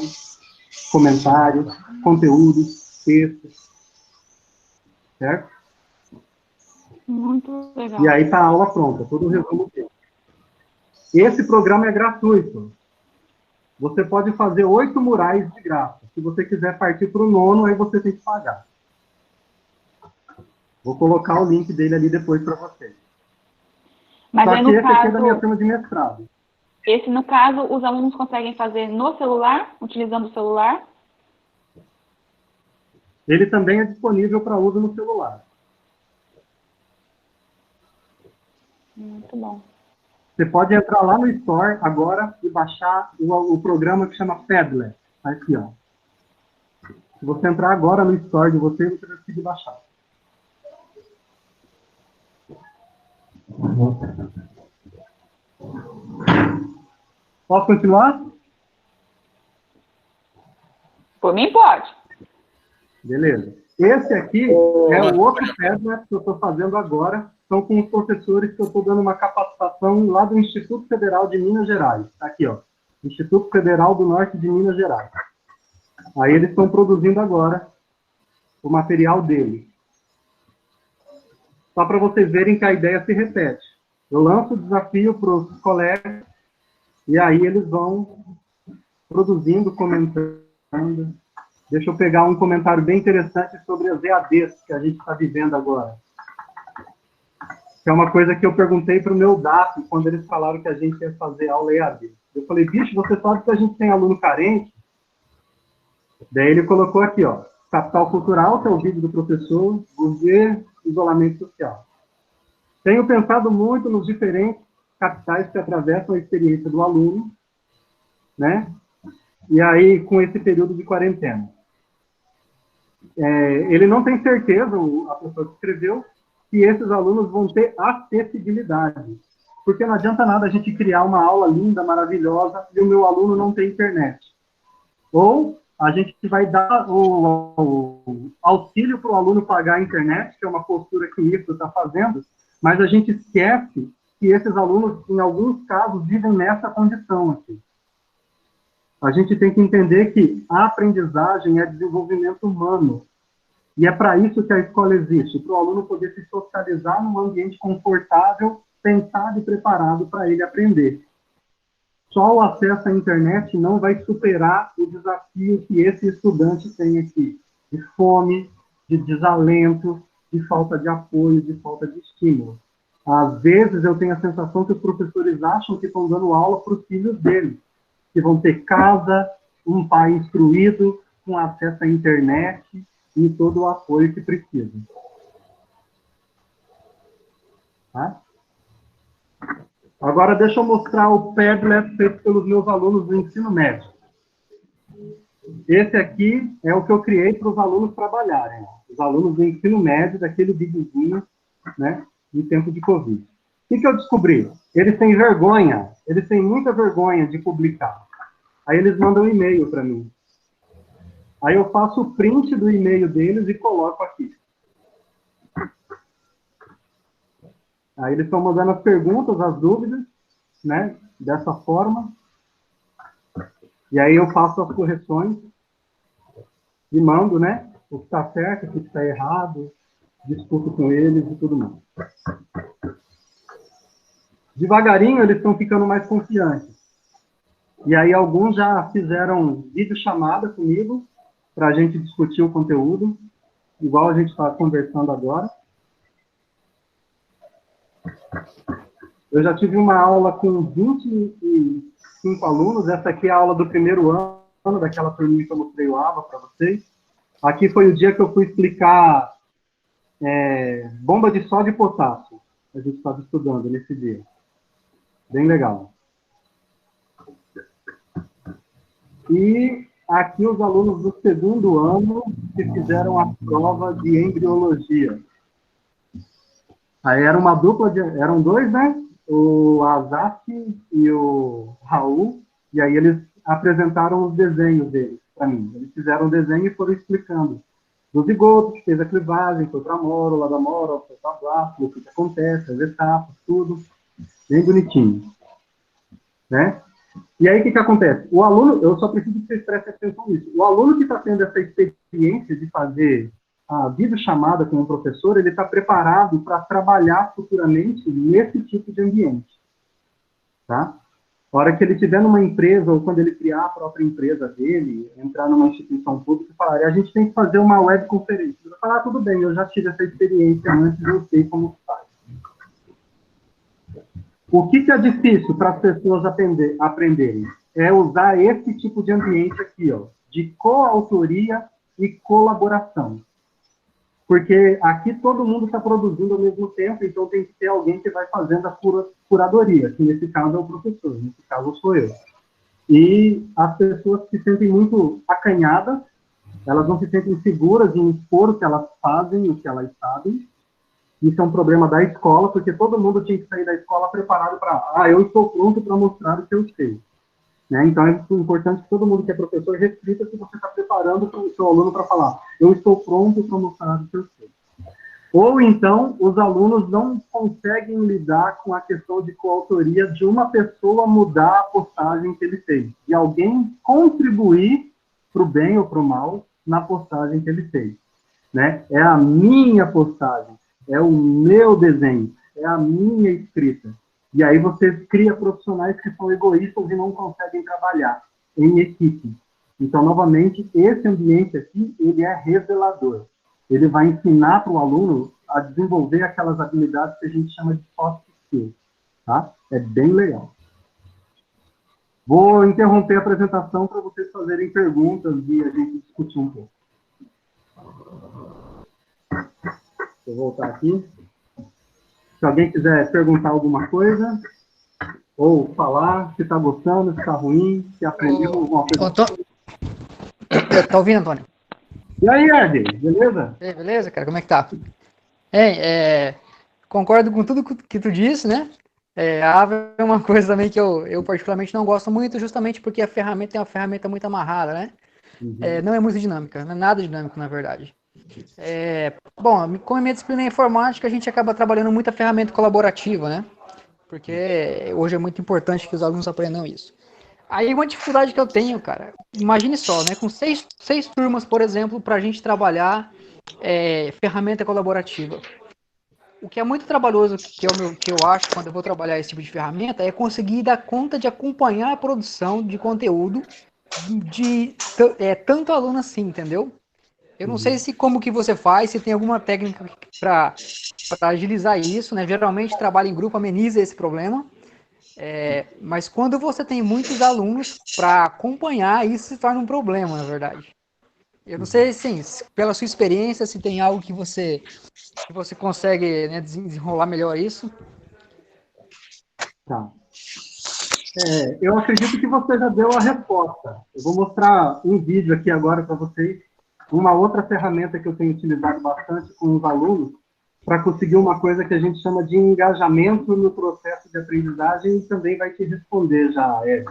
comentários, conteúdos, textos. Certo? Muito legal. E aí tá a aula pronta, todo o resumo dele. Esse programa é gratuito. Você pode fazer 8 murais de graça. Se você quiser partir para o 9º, aí você tem que pagar. Vou colocar o link dele ali depois para vocês. Mas Só aí, que no esse aqui é da minha caso, turma de mestrado. esse, no caso, os alunos conseguem fazer no celular, utilizando o celular? Ele também é disponível para uso no celular. Muito bom. Você pode entrar lá no Store agora e baixar o programa que chama Padlet. Aqui, ó. Se você entrar agora no Store de você, você vai conseguir baixar. Posso continuar? Por mim, pode. Beleza. Esse aqui é o outro Padlet que eu estou fazendo agora. São com os professores que eu estou dando uma capacitação lá do Instituto Federal de Minas Gerais. Aqui, ó. Instituto Federal do Norte de Minas Gerais. Aí eles estão produzindo agora o material dele. Só para vocês verem que a ideia se repete. Eu lanço o desafio para os colegas e aí eles vão produzindo, comentando. Deixa eu pegar um comentário bem interessante sobre as EADs que a gente está vivendo agora. Que é uma coisa que eu perguntei para o meu DAP quando eles falaram que a gente ia fazer aula EAD. Eu falei, bicho, você sabe que a gente tem aluno carente? Daí ele colocou aqui, ó, capital cultural, que é o vídeo do professor, Bourdieu, isolamento social. Tenho pensado muito nos diferentes capitais que atravessam a experiência do aluno, né? E aí, com esse período de quarentena. Ele não tem certeza, a pessoa que escreveu, que esses alunos vão ter acessibilidade. Porque não adianta nada a gente criar uma aula linda, maravilhosa, e o meu aluno não tem internet. Ou a gente vai dar o auxílio para o aluno pagar a internet, que é uma postura que o IFRO está fazendo, mas a gente esquece que esses alunos, em alguns casos, vivem nessa condição aqui. A gente tem que entender que a aprendizagem é desenvolvimento humano. E é para isso que a escola existe, para o aluno poder se socializar num ambiente confortável, pensado e preparado para ele aprender. Só o acesso à internet não vai superar o desafio que esse estudante tem aqui, de fome, de desalento, de falta de apoio, de falta de estímulo. Às vezes eu tenho a sensação que os professores acham que estão dando aula para os filhos deles, que vão ter casa, um pai instruído, com acesso à internet e todo o apoio que precisam. Tá? Agora deixa eu mostrar o Padlet feito pelos meus alunos do ensino médio. Esse aqui é o que eu criei para os alunos trabalharem. Os alunos do ensino médio, daquele videozinho, né, em tempo de Covid. O que eu descobri? Eles têm vergonha, eles têm muita vergonha de publicar. Aí eles mandam um e-mail para mim. Aí eu faço o print do e-mail deles e coloco aqui. Aí eles estão mandando as perguntas, as dúvidas, né, dessa forma. E aí eu faço as correções e mando, né, o que está certo, o que está errado, discuto com eles e tudo mais. Devagarinho eles estão ficando mais confiantes. E aí alguns já fizeram videochamada comigo para a gente discutir o conteúdo, igual a gente está conversando agora. Eu já tive uma aula com 25 alunos, essa aqui é a aula do primeiro ano, daquela turminha que eu mostrei o AVA para vocês. Aqui foi o dia que eu fui explicar bomba de sódio e potássio. A gente estava estudando nesse dia. Bem legal. E aqui os alunos do segundo ano que fizeram a prova de embriologia. Aí era uma dupla, eram dois, né? O Azaf e o Raul, e aí eles apresentaram os desenhos deles para mim. Eles fizeram o desenho e foram explicando. Do zigoto, que fez a clivagem, foi para a mórula, da mórula, foi para a blástula, o que acontece, as etapas, tudo. Bem bonitinho. Né? E aí, o que acontece? O aluno, eu só preciso que vocês prestem atenção nisso. O aluno que está tendo essa experiência de fazer a videochamada com o professor, ele está preparado para trabalhar futuramente nesse tipo de ambiente. Tá? A hora que ele estiver numa empresa, ou quando ele criar a própria empresa dele, entrar numa instituição pública e falar, a gente tem que fazer uma webconferência. Ele vai falar, tudo bem, eu já tive essa experiência antes, eu sei como faz. O que é difícil para as pessoas aprenderem? É usar esse tipo de ambiente aqui, ó, de coautoria e colaboração. Porque aqui todo mundo está produzindo ao mesmo tempo, então tem que ter alguém que vai fazendo a curadoria, que nesse caso é o professor, nesse caso sou eu. E as pessoas se sentem muito acanhadas, elas não se sentem seguras em expor o que elas fazem, o que elas sabem. Isso é um problema da escola, porque todo mundo tinha que sair da escola preparado para, eu estou pronto para mostrar o que eu sei. Né? Então, é importante que todo mundo que é professor reflita se você está preparando o seu aluno para falar, eu estou pronto para mostrar o que eu sei. Ou, então, os alunos não conseguem lidar com a questão de coautoria de uma pessoa mudar a postagem que ele fez, de alguém contribuir para o bem ou para o mal na postagem que ele fez. Né? É a minha postagem. É o meu desenho, é a minha escrita. E aí você cria profissionais que são egoístas e não conseguem trabalhar em equipe. Então, novamente, esse ambiente aqui, ele é revelador. Ele vai ensinar para o aluno a desenvolver aquelas habilidades que a gente chama de soft skills. Tá? É bem legal. Vou interromper a apresentação para vocês fazerem perguntas e a gente discutir um pouco. Vou voltar aqui. Se alguém quiser perguntar alguma coisa, ou falar se está gostando, se está ruim, se aprendeu alguma coisa. Tá ouvindo, Antônio? E aí, Ed, beleza? Beleza, cara, como é que tá? Concordo com tudo que tu disse, né? A Ava é uma coisa também que eu particularmente não gosto muito, justamente porque a ferramenta é uma ferramenta muito amarrada, né? Uhum. Não é muito dinâmica, não é nada dinâmico, na verdade. Bom, como a minha disciplina é informática, a gente acaba trabalhando muita ferramenta colaborativa, né? Porque hoje é muito importante que os alunos aprendam isso. Aí uma dificuldade que eu tenho, cara, imagine só, né? Com seis turmas, por exemplo, para a gente trabalhar ferramenta colaborativa. O que é muito trabalhoso, que eu acho quando eu vou trabalhar esse tipo de ferramenta, é conseguir dar conta de acompanhar a produção de conteúdo de tanto aluno assim, entendeu? Eu não sei se como que você faz, se tem alguma técnica para agilizar isso, né? Geralmente trabalho em grupo ameniza esse problema, mas quando você tem muitos alunos para acompanhar, isso se torna um problema, na verdade. Eu não sei, sim, pela sua experiência, se tem algo que você consegue, né, desenrolar melhor isso. Tá. Eu acredito que você já deu a resposta. Eu vou mostrar um vídeo aqui agora para vocês, uma outra ferramenta que eu tenho utilizado bastante com os alunos, para conseguir uma coisa que a gente chama de engajamento no processo de aprendizagem, e também vai te responder já, Ed.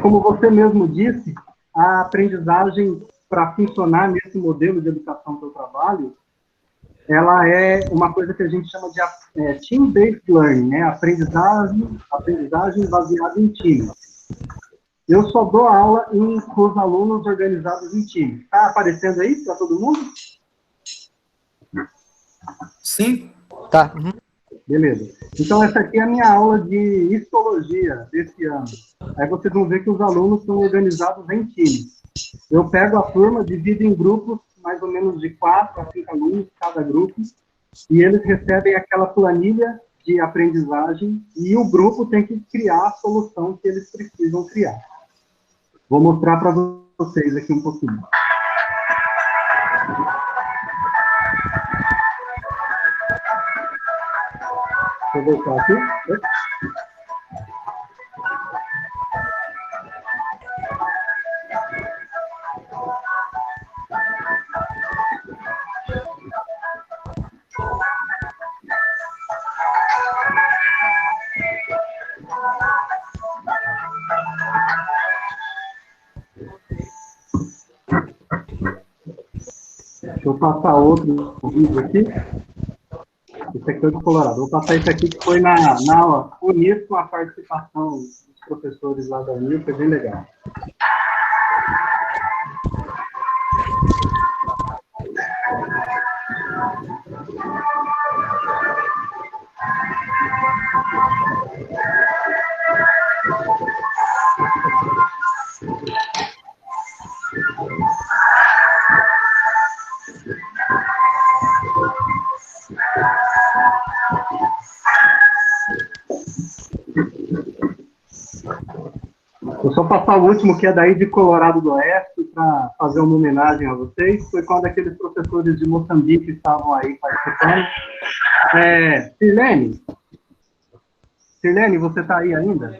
Como você mesmo disse, a aprendizagem, para funcionar nesse modelo de educação que eu trabalho, ela é uma coisa que a gente chama de team-based learning, né? Aprendizagem baseada em time. Eu só dou aula com os alunos organizados em time. Está aparecendo aí para todo mundo? Sim. Tá. Uhum. Beleza. Então, essa aqui é a minha aula de histologia desse ano. Aí vocês vão ver que os alunos são organizados em times. Eu pego a turma, divido em grupos, mais ou menos de 4 a 5 alunos cada grupo, e eles recebem aquela planilha de aprendizagem, e o grupo tem que criar a solução que eles precisam criar. Vou mostrar para vocês aqui um pouquinho. Deixa eu voltar aqui. Deixa eu passar outro vídeo aqui. Esse aqui é do Colorado. Vou passar esse aqui que foi na Unir, com a participação dos professores lá da Unir, foi bem legal. Vou só passar o último, que é daí de Colorado do Oeste, para fazer uma homenagem a vocês. Foi quando aqueles professores de Moçambique estavam aí participando. Sirlene, você está aí ainda?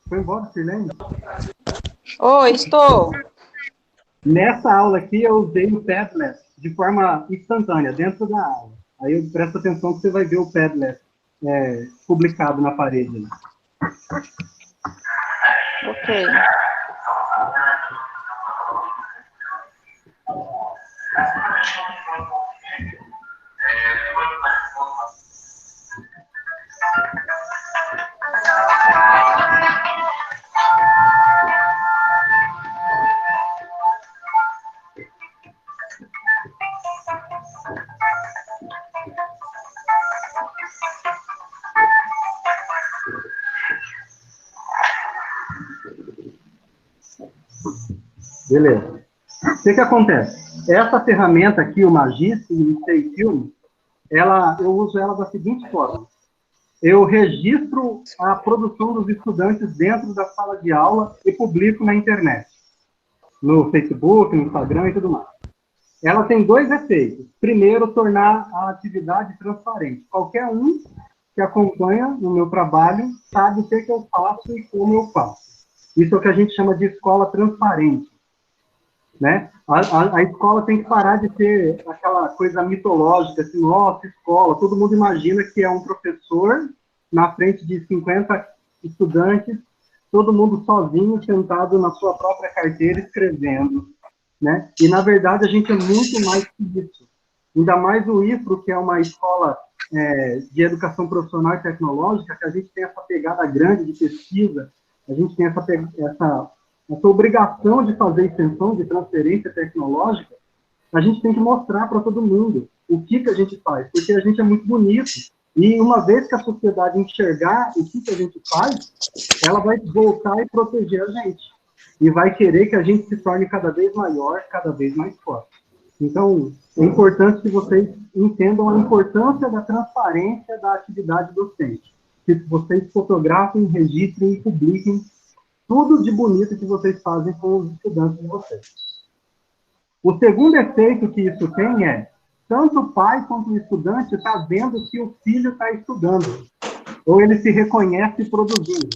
Foi embora, Sirlene? Oi, estou. Nessa aula aqui, eu usei o Padlet de forma instantânea, dentro da aula. Aí presta atenção que você vai ver o Padlet publicado na parede. Né? Ok. Beleza. O que acontece? Essa ferramenta aqui, o Magisto e o Stayfilm, eu uso ela da seguinte forma. Eu registro a produção dos estudantes dentro da sala de aula e publico na internet. No Facebook, no Instagram e tudo mais. Ela tem 2 efeitos. Primeiro, tornar a atividade transparente. Qualquer um que acompanha no meu trabalho sabe o que eu faço e como eu faço. Isso é o que a gente chama de escola transparente. Né? A escola tem que parar de ter aquela coisa mitológica, assim, nossa, escola, todo mundo imagina que é um professor na frente de 50 estudantes, todo mundo sozinho, sentado na sua própria carteira, escrevendo, né? E, na verdade, a gente é muito mais que isso. Ainda mais o IFRO, que é uma escola de educação profissional e tecnológica, que a gente tem essa pegada grande de pesquisa, a gente tem essa obrigação de fazer extensão de transferência tecnológica, a gente tem que mostrar para todo mundo o que a gente faz, porque a gente é muito bonito, e uma vez que a sociedade enxergar o que a gente faz, ela vai voltar e proteger a gente, e vai querer que a gente se torne cada vez maior, cada vez mais forte. Então, é importante que vocês entendam a importância da transparência da atividade docente, que vocês fotografem, registrem e publiquem tudo de bonito que vocês fazem com os estudantes de vocês. O segundo efeito que isso tem tanto o pai quanto o estudante está vendo que o filho está estudando. ou ele se reconhece produzindo.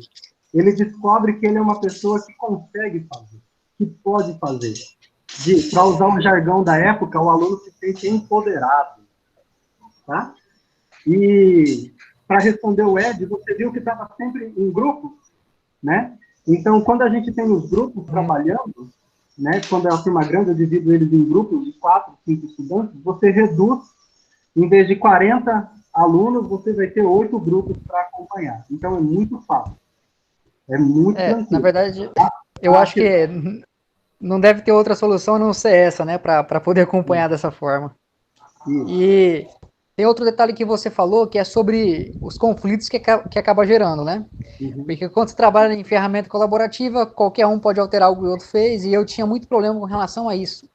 Ele descobre que ele é uma pessoa que consegue fazer, que pode fazer. Para usar um jargão da época, o aluno se sente empoderado. Tá? E, para responder o Ed, você viu que estava sempre em grupo, né? Então, quando a gente tem os grupos trabalhando, né, quando é uma turma grande, eu divido eles em grupos de 4, 5 estudantes, você reduz, em vez de 40 alunos, você vai ter 8 grupos para acompanhar. Então, é muito fácil. É muito tranquilo. Na verdade, eu acho que não deve ter outra solução a não ser essa, né, para poder acompanhar dessa forma. E tem outro detalhe que você falou, que é sobre os conflitos que acaba gerando, né? Porque quando você trabalha em ferramenta colaborativa, qualquer um pode alterar o que o outro fez, e eu tinha muito problema com relação a isso.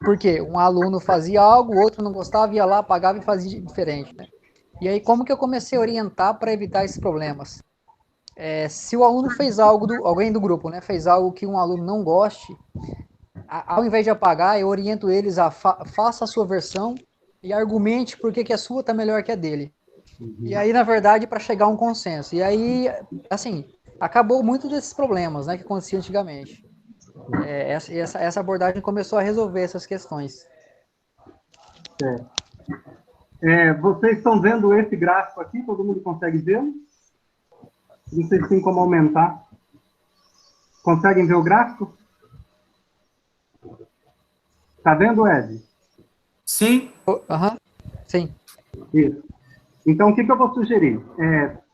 Porque um aluno fazia algo, o outro não gostava, ia lá, pagava e fazia diferente, né? E aí, como que eu comecei a orientar para evitar esses problemas? Se o aluno fez algo, alguém do grupo, né, fez algo que um aluno não goste, ao invés de apagar, eu oriento eles a faça a sua versão e argumente por que a sua está melhor que a dele. E aí, na verdade, para chegar a um consenso. E aí, assim, acabou muito desses problemas, né, que aconteciam antigamente. Essa abordagem começou a resolver essas questões. Vocês estão vendo esse gráfico aqui? Todo mundo consegue ver? Não sei se tem como aumentar. Conseguem ver o gráfico? Tá vendo, Ed? Sim. Sim. Isso. Então, o que eu vou sugerir?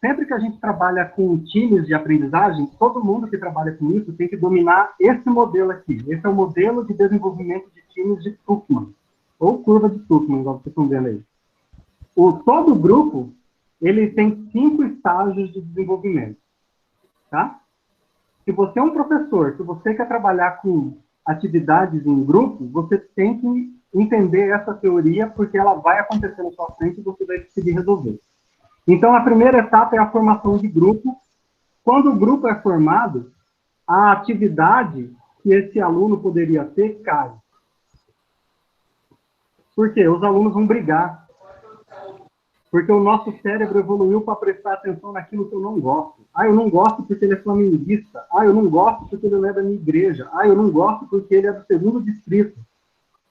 Sempre que a gente trabalha com times de aprendizagem, todo mundo que trabalha com isso tem que dominar esse modelo aqui. Esse é o modelo de desenvolvimento de times de Tuckman, ou curva de Tuckman, igual vocês estão vendo aí. Todo grupo, ele tem 5 estágios de desenvolvimento. Tá? Se você é um professor, se você quer trabalhar com atividades em grupo, você tem que entender essa teoria, porque ela vai acontecer na sua frente e você vai conseguir resolver. Então, a primeira etapa é a formação de grupo. Quando o grupo é formado, a atividade que esse aluno poderia ter cai. Por quê? Os alunos vão brigar. Porque o nosso cérebro evoluiu para prestar atenção naquilo que eu não gosto. Eu não gosto porque ele é flamenguista. Eu não gosto porque ele não é da minha igreja. Eu não gosto porque ele é do 2º distrito.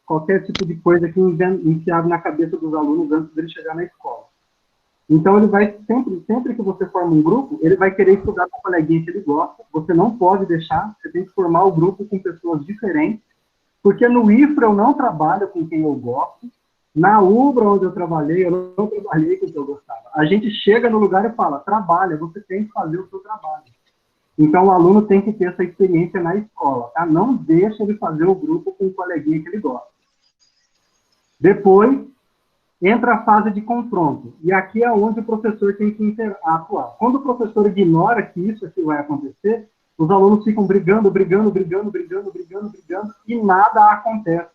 Qualquer tipo de coisa que enfiado na cabeça dos alunos antes dele chegar na escola. Então, ele vai, sempre que você forma um grupo, ele vai querer estudar com a coleguinha que ele gosta. Você não pode deixar, você tem que formar o grupo com pessoas diferentes. Porque no IFRA eu não trabalho com quem eu gosto. Na UBRA, onde eu trabalhei, eu não trabalhei com o que eu gostava. A gente chega no lugar e fala, trabalha, você tem que fazer o seu trabalho. Então, o aluno tem que ter essa experiência na escola, tá? Não deixa ele fazer o grupo com o coleguinha que ele gosta. Depois, entra a fase de confronto. E aqui é onde o professor tem que atuar. Quando o professor ignora que isso aqui vai acontecer, os alunos ficam brigando, e nada acontece.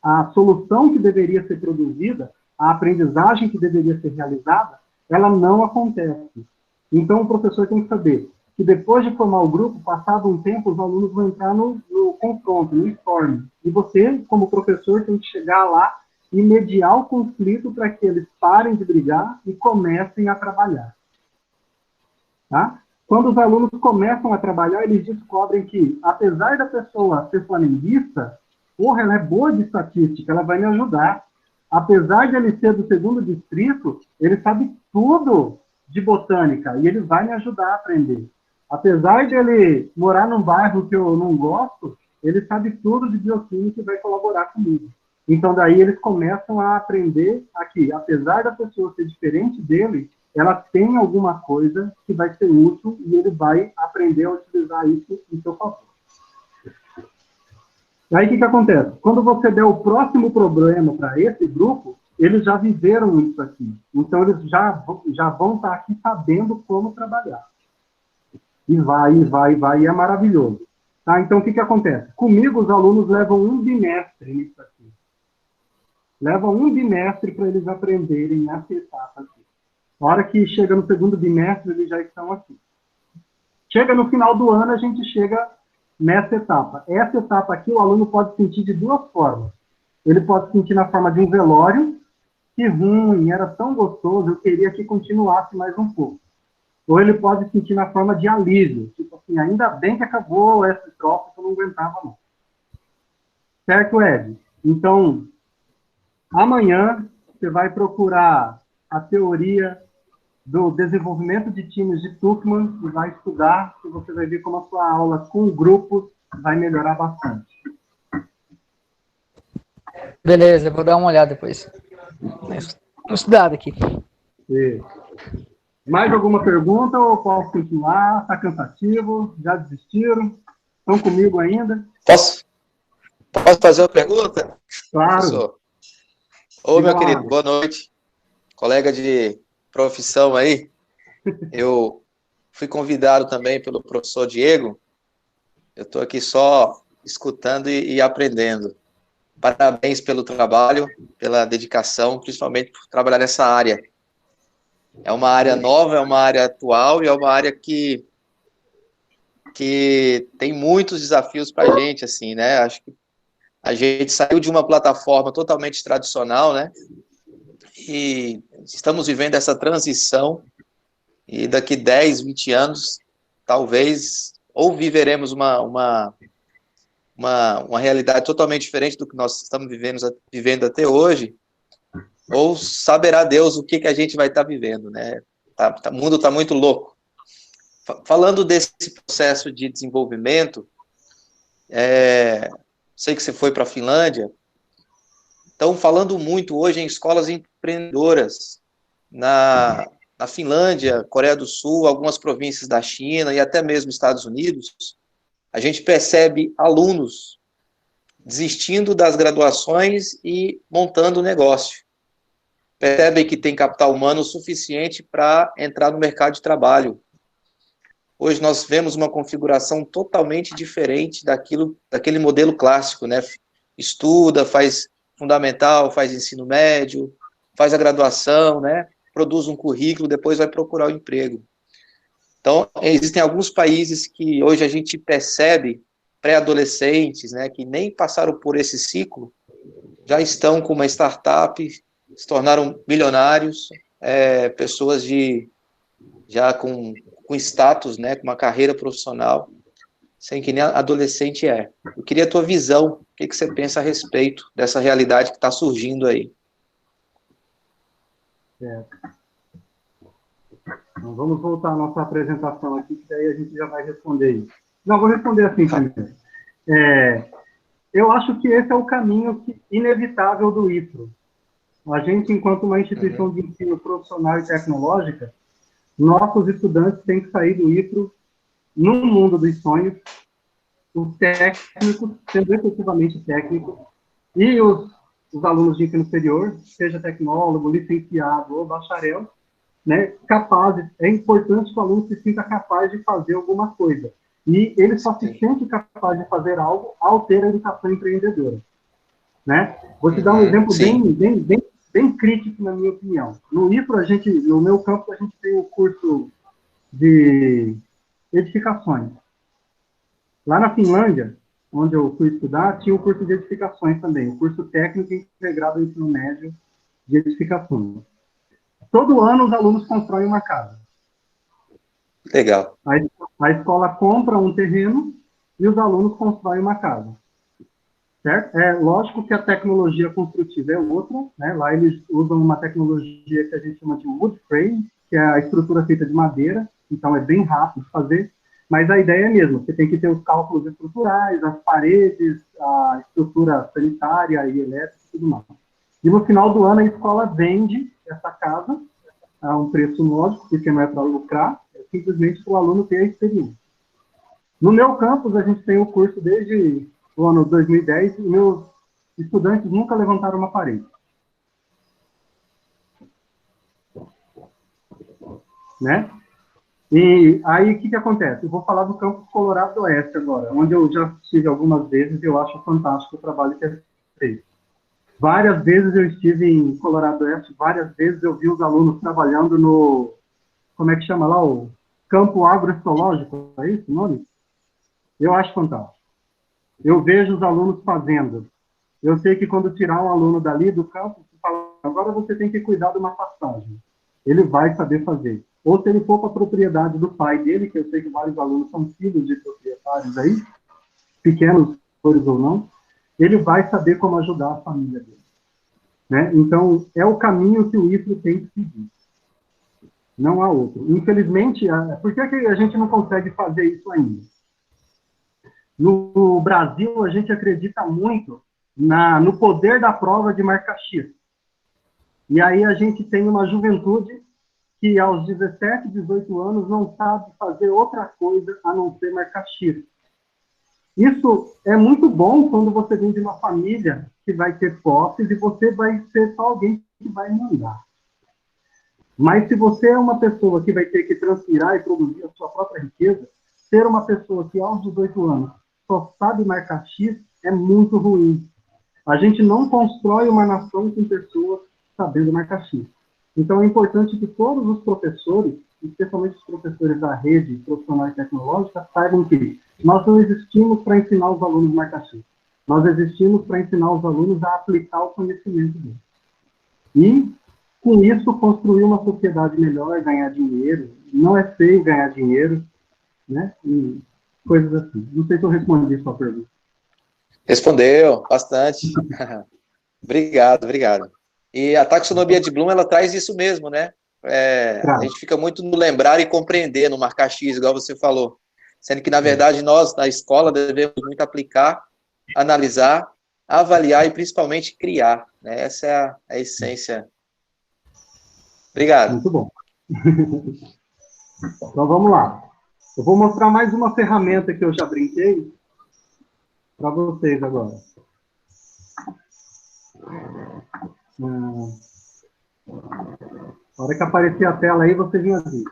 A solução que deveria ser produzida, a aprendizagem que deveria ser realizada, ela não acontece. Então, o professor tem que saber que depois de formar o grupo, passado um tempo, os alunos vão entrar no confronto, no storm. E você, como professor, tem que chegar lá e mediar o conflito para que eles parem de brigar e comecem a trabalhar. Tá? Quando os alunos começam a trabalhar, eles descobrem que, apesar da pessoa ser flamenguista, ela é boa de estatística, ela vai me ajudar. Apesar de ele ser do 2º distrito, ele sabe tudo de botânica e ele vai me ajudar a aprender. Apesar de ele morar num bairro que eu não gosto, ele sabe tudo de bioquímica e vai colaborar comigo. Então, daí eles começam a aprender aqui, apesar da pessoa ser diferente dele, ela tem alguma coisa que vai ser útil e ele vai aprender a utilizar isso em seu favor. Aí, o que acontece? Quando você der o próximo problema para esse grupo, eles já viveram isso aqui. Então, eles já vão estar aqui sabendo como trabalhar. E vai, e é maravilhoso. Tá? Então, o que acontece? Comigo, os alunos levam um bimestre nisso aqui. Levam um bimestre para eles aprenderem essa etapa aqui. Na hora que chega no 2º bimestre, eles já estão aqui. Chega no final do ano, a gente chega nessa etapa. Essa etapa aqui, o aluno pode sentir de 2 formas. Ele pode sentir na forma de um velório, que ruim, era tão gostoso, eu queria que continuasse mais um pouco. Ou ele pode sentir na forma de alívio, tipo assim, ainda bem que acabou essa troca, que eu não aguentava não. Certo, Ed? Então, amanhã você vai procurar a teoria do desenvolvimento de times de Tuchman e vai estudar, e você vai ver como a sua aula com grupos vai melhorar bastante. Beleza, eu vou dar uma olhada depois. Vou estudar aqui. E mais alguma pergunta ou posso continuar? Está cansativo? Já desistiram? Estão comigo ainda? Posso fazer uma pergunta? Claro. Professor. Ô, Diga meu lá. querido, boa noite. Colega de profissão aí. Eu fui convidado também pelo professor Diego. Eu estou aqui só escutando e aprendendo. Parabéns pelo trabalho, pela dedicação, principalmente por trabalhar nessa área. É uma área nova, é uma área atual e é uma área que tem muitos desafios para a gente, assim, né? Acho que a gente saiu de uma plataforma totalmente tradicional, né? E estamos vivendo essa transição e daqui 10, 20 anos, talvez, ou viveremos uma realidade totalmente diferente do que nós estamos vivendo até hoje, ou saberá Deus o que a gente vai estar vivendo, né? O mundo está muito louco. Falando desse processo de desenvolvimento, sei que você foi para a Finlândia, estão falando muito hoje em escolas empreendedoras, na Finlândia, Coreia do Sul, algumas províncias da China e até mesmo Estados Unidos, a gente percebe alunos desistindo das graduações e montando negócio. Percebem que tem capital humano suficiente para entrar no mercado de trabalho. Hoje nós vemos uma configuração totalmente diferente daquele modelo clássico, né? Estuda, faz fundamental, faz ensino médio, faz a graduação, né? Produz um currículo, depois vai procurar o emprego. Então, existem alguns países que hoje a gente percebe pré-adolescentes, né, que nem passaram por esse ciclo, já estão com uma startup, se tornaram milionários, pessoas já com status, né, com uma carreira profissional, sem que nem adolescente é. Eu queria a tua visão, o que você pensa a respeito dessa realidade que está surgindo aí. Então, vamos voltar à nossa apresentação aqui, que daí a gente já vai responder isso. Não, vou responder assim primeiro. Eu acho que esse é o caminho inevitável do IFRO. A gente, enquanto uma instituição de ensino profissional e tecnológica, nossos estudantes têm que sair do IFRO no mundo dos sonhos, os técnicos, sendo efetivamente técnicos, e os alunos de ensino superior, seja tecnólogo, licenciado ou bacharel, né, capazes. É importante que o aluno se sinta capaz de fazer alguma coisa. E ele só se sente capaz de fazer algo ao ter a educação empreendedora. Né? Vou te dar um exemplo bem crítico, na minha opinião. No IFRO, no meu campo, a gente tem o curso de edificações. Lá na Finlândia, onde eu fui estudar, tinha o curso de edificações também, o curso técnico integrado ao ensino médio de edificações. Todo ano, os alunos constroem uma casa. Legal. A escola compra um terreno e os alunos constroem uma casa. Certo? É lógico que a tecnologia construtiva é outra, né? Lá eles usam uma tecnologia que a gente chama de wood frame, que é a estrutura feita de madeira, então é bem rápido de fazer, mas a ideia é a mesma, você tem que ter os cálculos estruturais, as paredes, a estrutura sanitária e elétrica e tudo mais. E no final do ano a escola vende essa casa a um preço módico, porque não é para lucrar, é simplesmente para o aluno ter a experiência. No meu campus, a gente tem o curso desde o ano 2010, e meus estudantes nunca levantaram uma parede. Né? E aí, o que acontece? Eu vou falar do campus Colorado do Oeste agora, onde eu já estive algumas vezes e eu acho fantástico o trabalho que é feito. Várias vezes eu estive em Colorado do Oeste, várias vezes eu vi os alunos trabalhando no, como é que chama lá, o campo agroecológico, é isso o nome? Eu acho fantástico. Eu vejo os alunos fazendo. Eu sei que quando tirar um aluno dali do campo, se falar agora você tem que cuidar de uma pastagem. Ele vai saber fazer. Ou se ele for para a propriedade do pai dele, que eu sei que vários alunos são filhos de proprietários aí, pequenos ou não, ele vai saber como ajudar a família dele. Né? Então, é o caminho que o IFRO tem que seguir. Não há outro. Infelizmente, por que a gente não consegue fazer isso ainda? No Brasil, a gente acredita muito no poder da prova de marca X. E aí a gente tem uma juventude que aos 17, 18 anos não sabe fazer outra coisa a não ser marca X. Isso é muito bom quando você vem de uma família que vai ter posses e você vai ser só alguém que vai mandar. Mas se você é uma pessoa que vai ter que transpirar e produzir a sua própria riqueza, ser uma pessoa que aos 18 anos só sabe marcar X é muito ruim. A gente não constrói uma nação com pessoas sabendo marcar X. Então é importante que todos os professores, especialmente os professores da rede profissional e tecnológica, saibam que nós não existimos para ensinar os alunos marcar X. Nós existimos para ensinar os alunos a aplicar o conhecimento deles. E, com isso, construir uma sociedade melhor, ganhar dinheiro. Não é feio ganhar dinheiro, né? E coisas assim. Não sei se eu respondi a sua pergunta. Respondeu, bastante. Obrigado, obrigado. E a taxonomia de Bloom, ela traz isso mesmo, né? A gente fica muito no lembrar e compreender, no marcar X, igual você falou. Sendo que, na verdade, nós, na escola, devemos muito aplicar, analisar, avaliar e, principalmente, criar. Né? Essa é a essência. Obrigado. Muito bom. Então, vamos lá. Eu vou mostrar mais uma ferramenta que eu já brinquei para vocês agora. Na hora que aparecer a tela aí, vocês me avisam.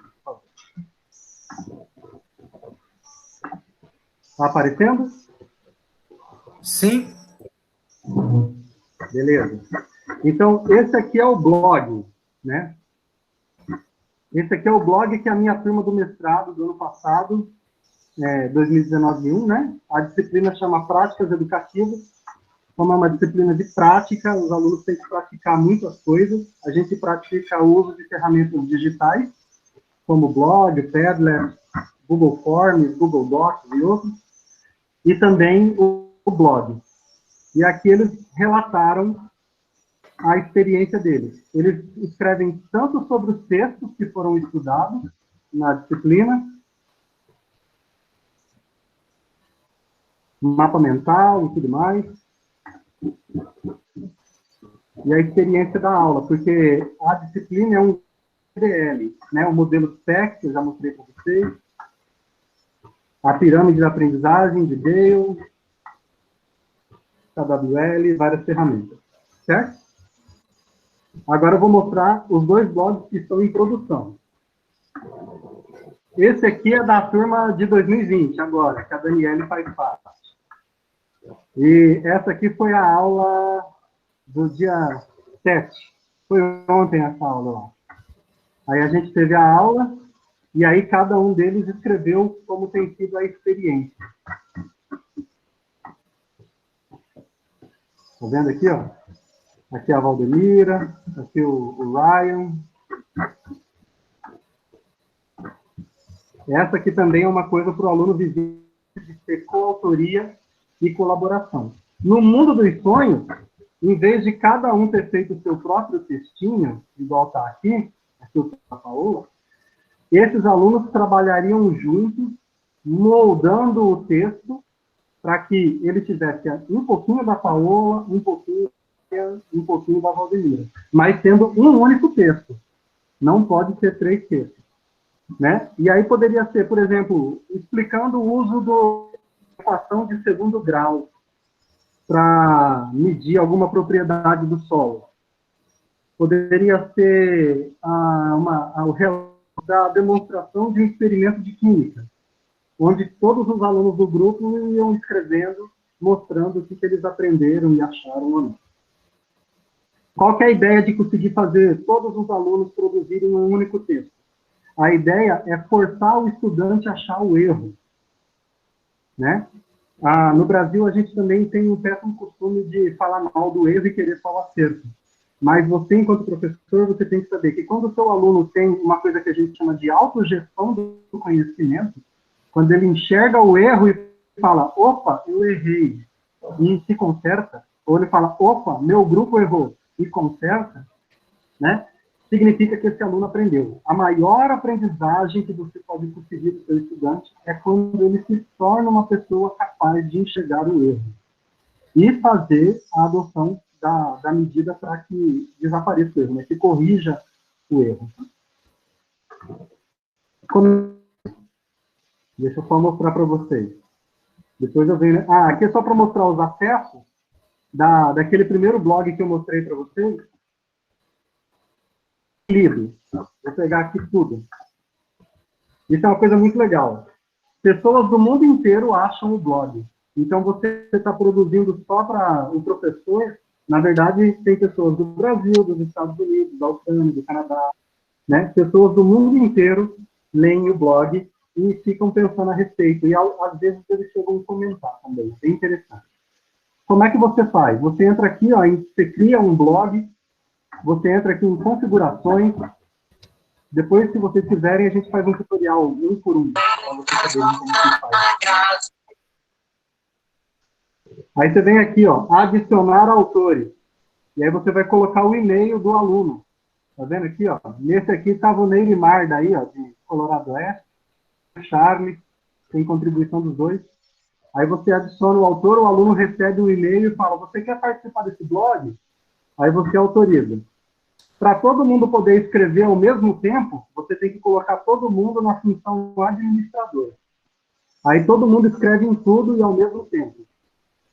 Está aparecendo? Sim. Beleza. Então, esse aqui é o blog, né? Esse aqui é o blog que a minha turma do mestrado do ano passado, 2019-1, né? A disciplina chama Práticas Educativas. Como é uma disciplina de prática, os alunos têm que praticar muitas coisas. A gente pratica o uso de ferramentas digitais, como blog, Padlet, Google Forms, Google Docs e outros. E também o blog. E aqui eles relataram a experiência deles. Eles escrevem tanto sobre os textos que foram estudados na disciplina, mapa mental e tudo mais, e a experiência da aula, porque a disciplina é um MDL, né, o modelo de PEC, que eu já mostrei para vocês, a pirâmide de aprendizagem de Dale, KWL, várias ferramentas, certo? Agora eu vou mostrar os dois blogs que estão em produção. Esse aqui é da turma de 2020, agora, que a Daniele faz parte. E essa aqui foi a aula do dia 7. Foi ontem essa aula lá. Aí a gente teve a aula, e aí cada um deles escreveu como tem sido a experiência. Tá vendo aqui, ó? Aqui é a Valdemira, aqui o Ryan. Essa aqui também é uma coisa para o aluno viver de ter coautoria e colaboração. No mundo dos sonhos, em vez de cada um ter feito o seu próprio textinho, igual está aqui o da Paola, esses alunos trabalhariam juntos, moldando o texto para que ele tivesse um pouquinho da Paola, um pouquinho da Valdemira, mas sendo um único texto. Não pode ser 3 textos. Né? E aí poderia ser, por exemplo, explicando o uso da equação de segundo grau para medir alguma propriedade do solo. Poderia ser a demonstração de um experimento de química, onde todos os alunos do grupo iam escrevendo, mostrando o que eles aprenderam e acharam ou não. Qual que é a ideia de conseguir fazer todos os alunos produzirem um único texto? A ideia é forçar o estudante a achar o erro. Né? No Brasil, a gente também tem um péssimo costume de falar mal do erro e querer só o acerto. Mas você, enquanto professor, você tem que saber que quando o seu aluno tem uma coisa que a gente chama de autogestão do conhecimento, quando ele enxerga o erro e fala, opa, eu errei, e se conserta, ou ele fala, opa, meu grupo errou, e conserta, né? Significa que esse aluno aprendeu. A maior aprendizagem que você pode conseguir do seu estudante é quando ele se torna uma pessoa capaz de enxergar o erro e fazer a adoção da medida para que desapareça o erro, né? Que corrija o erro. Deixa eu só mostrar para vocês. Depois eu venho... aqui é só para mostrar os acessos daquele primeiro blog que eu mostrei para vocês. Lido. Vou pegar aqui tudo. Isso é uma coisa muito legal. Pessoas do mundo inteiro acham o blog. Então, você está produzindo só para o professor. Na verdade, tem pessoas do Brasil, dos Estados Unidos, da Austrália, do Canadá, né? Pessoas do mundo inteiro leem o blog e ficam pensando a respeito. E, às vezes, eles chegam a comentar também. É interessante. Como é que você faz? Você entra aqui, ó, você cria um blog, você entra aqui em configurações. Depois, se vocês quiserem, a gente faz um tutorial um por um, para vocês saberem como se faz. Aí você vem aqui, ó, adicionar autores. E aí você vai colocar o e-mail do aluno. Tá vendo aqui, ó? Nesse aqui estava o Neirimar, daí, ó, de Colorado Oeste. O Charles, tem contribuição dos dois. Aí você adiciona o autor, o aluno recebe um e-mail e fala, você quer participar desse blog? Aí você autoriza. Para todo mundo poder escrever ao mesmo tempo, você tem que colocar todo mundo na função administrador. Aí todo mundo escreve em tudo e ao mesmo tempo.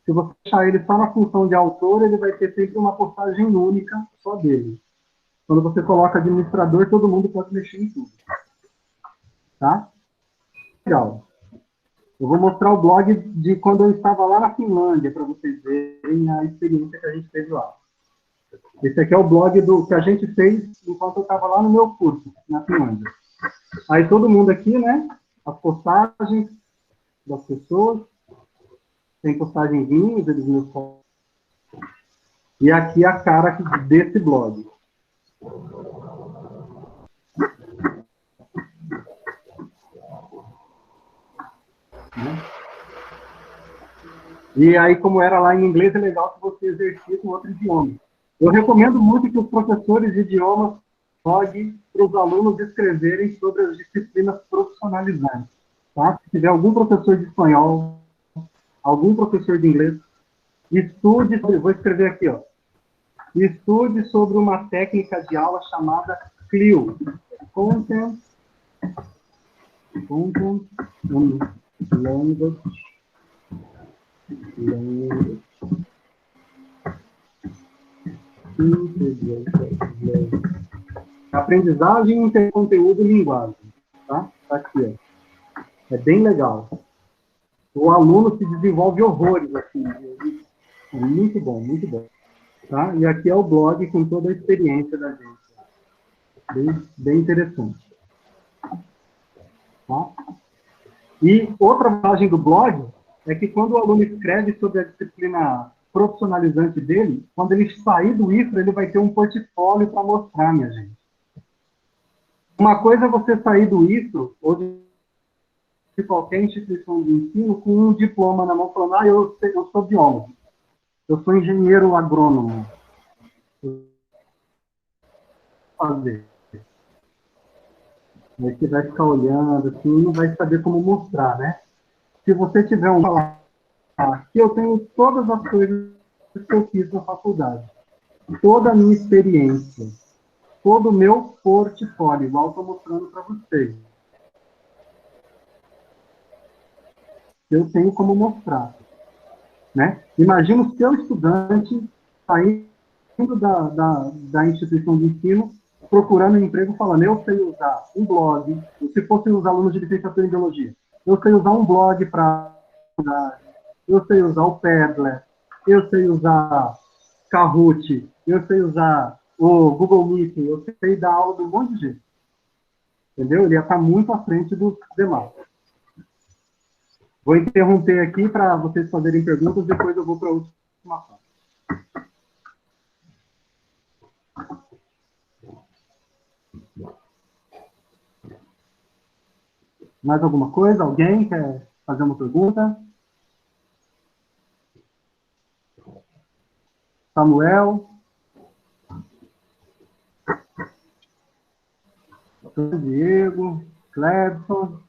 Se você deixar ele só na função de autor, ele vai ter sempre uma postagem única só dele. Quando você coloca administrador, todo mundo pode mexer em tudo. Tá? Legal. Eu vou mostrar o blog de quando eu estava lá na Finlândia, para vocês verem a experiência que a gente teve lá. Esse aqui é o blog que a gente fez enquanto eu estava lá no meu curso, na Finlândia. Aí todo mundo aqui, né? As postagens das pessoas. Tem postagenzinhas dos meus colegas. E aqui a cara desse blog. E aí, como era lá em inglês, é legal que você exercite um outro idioma. Eu recomendo muito que os professores de idiomas bloguem para os alunos escreverem sobre as disciplinas profissionalizantes. Tá? Se tiver algum professor de espanhol, algum professor de inglês, estude, vou escrever aqui, ó. Estude sobre uma técnica de aula chamada CLIO. Content and Language. Aprendizagem, interconteúdo e linguagem. Tá? Tá aqui, ó. É bem legal. O aluno se desenvolve horrores aqui. É muito bom, muito bom. Tá? E aqui é o blog com toda a experiência da gente. Bem interessante. Tá? E outra vantagem do blog é que quando o aluno escreve sobre a disciplina profissionalizante dele, quando ele sair do IFRA, ele vai ter um portfólio para mostrar, minha gente. Uma coisa é você sair do IFRA, ou de qualquer instituição de ensino, com um diploma na mão, falando, eu sou biólogo, eu sou engenheiro agrônomo. Fazer. Aí você vai ficar olhando, assim, e não vai saber como mostrar, né? Se você tiver um falar que eu tenho todas as coisas que eu fiz na faculdade, toda a minha experiência, todo o meu portfólio, igual estou mostrando para vocês. Eu tenho como mostrar. Né? Imagina o seu estudante saindo da instituição de ensino, procurando um emprego, falando, eu sei usar um blog, se fossem os alunos de licenciatura em biologia, eu sei usar um blog para... Eu sei usar o Padlet, eu sei usar Kahoot, eu sei usar o Google Meeting, eu sei dar aula de um monte de gente. Entendeu? Ele ia estar muito à frente dos demais. Vou interromper aqui para vocês fazerem perguntas, depois eu vou para a última parte. Mais alguma coisa? Alguém quer fazer uma pergunta? Samuel? Diego? Clebson?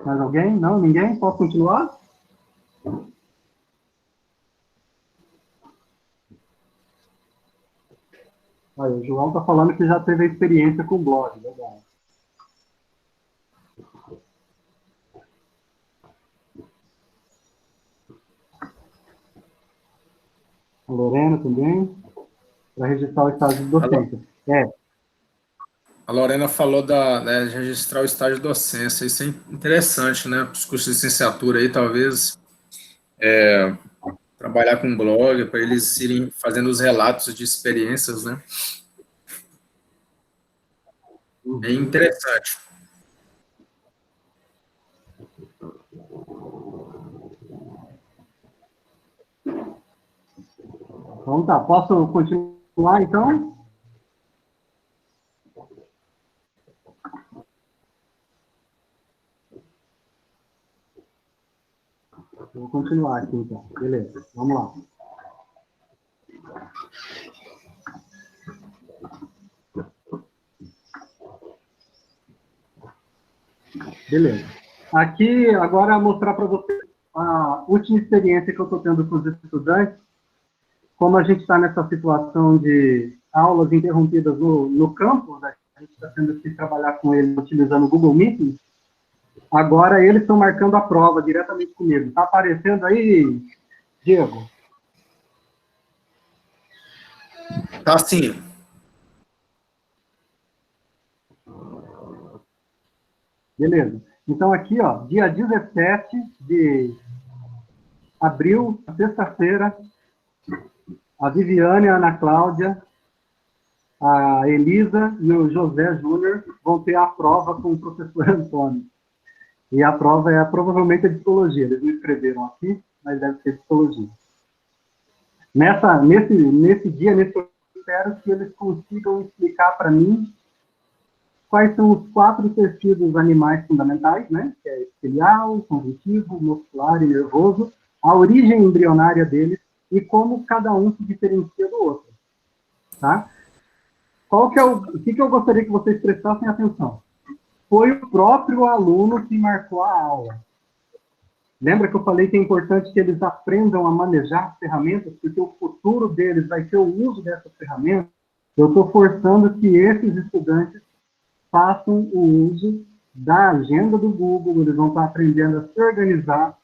Mais alguém? Não? Ninguém? Posso continuar? Olha, o João está falando que já teve a experiência com o blog. Legal. A Lorena também, para registrar o estágio de docência. A Lorena falou de registrar o estágio de docência. Isso é interessante, né? Os cursos de licenciatura aí, talvez, trabalhar com blog, para eles irem fazendo os relatos de experiências, né? É interessante. Então tá, posso continuar então? Vou continuar aqui então, beleza, vamos lá. Beleza. Aqui, agora, mostrar para vocês a última experiência que eu estou tendo com os estudantes. Como a gente está nessa situação de aulas interrompidas no campo, né? A gente está tendo que trabalhar com eles utilizando o Google Meeting. Agora, eles estão marcando a prova diretamente comigo. Está aparecendo aí, Diego? Tá sim. Beleza. Então, aqui, ó, dia 17 de abril, sexta-feira, a Viviane, a Ana Cláudia, a Elisa e o José Júnior vão ter a prova com o professor Antônio. E a prova é provavelmente a de psicologia. Eles não escreveram aqui, mas deve ser psicologia. Nesse dia, eu espero que eles consigam explicar para mim quais são os 4 tecidos animais fundamentais, né? Que é epitelial, conjuntivo, muscular e nervoso, a origem embrionária deles e como cada um se diferencia do outro. Tá? O que eu gostaria que vocês prestassem atenção? Foi o próprio aluno que marcou a aula. Lembra que eu falei que é importante que eles aprendam a manejar as ferramentas, porque o futuro deles vai ser o uso dessas ferramentas? Eu estou forçando que esses estudantes façam o uso da agenda do Google, eles vão estar aprendendo a se organizar,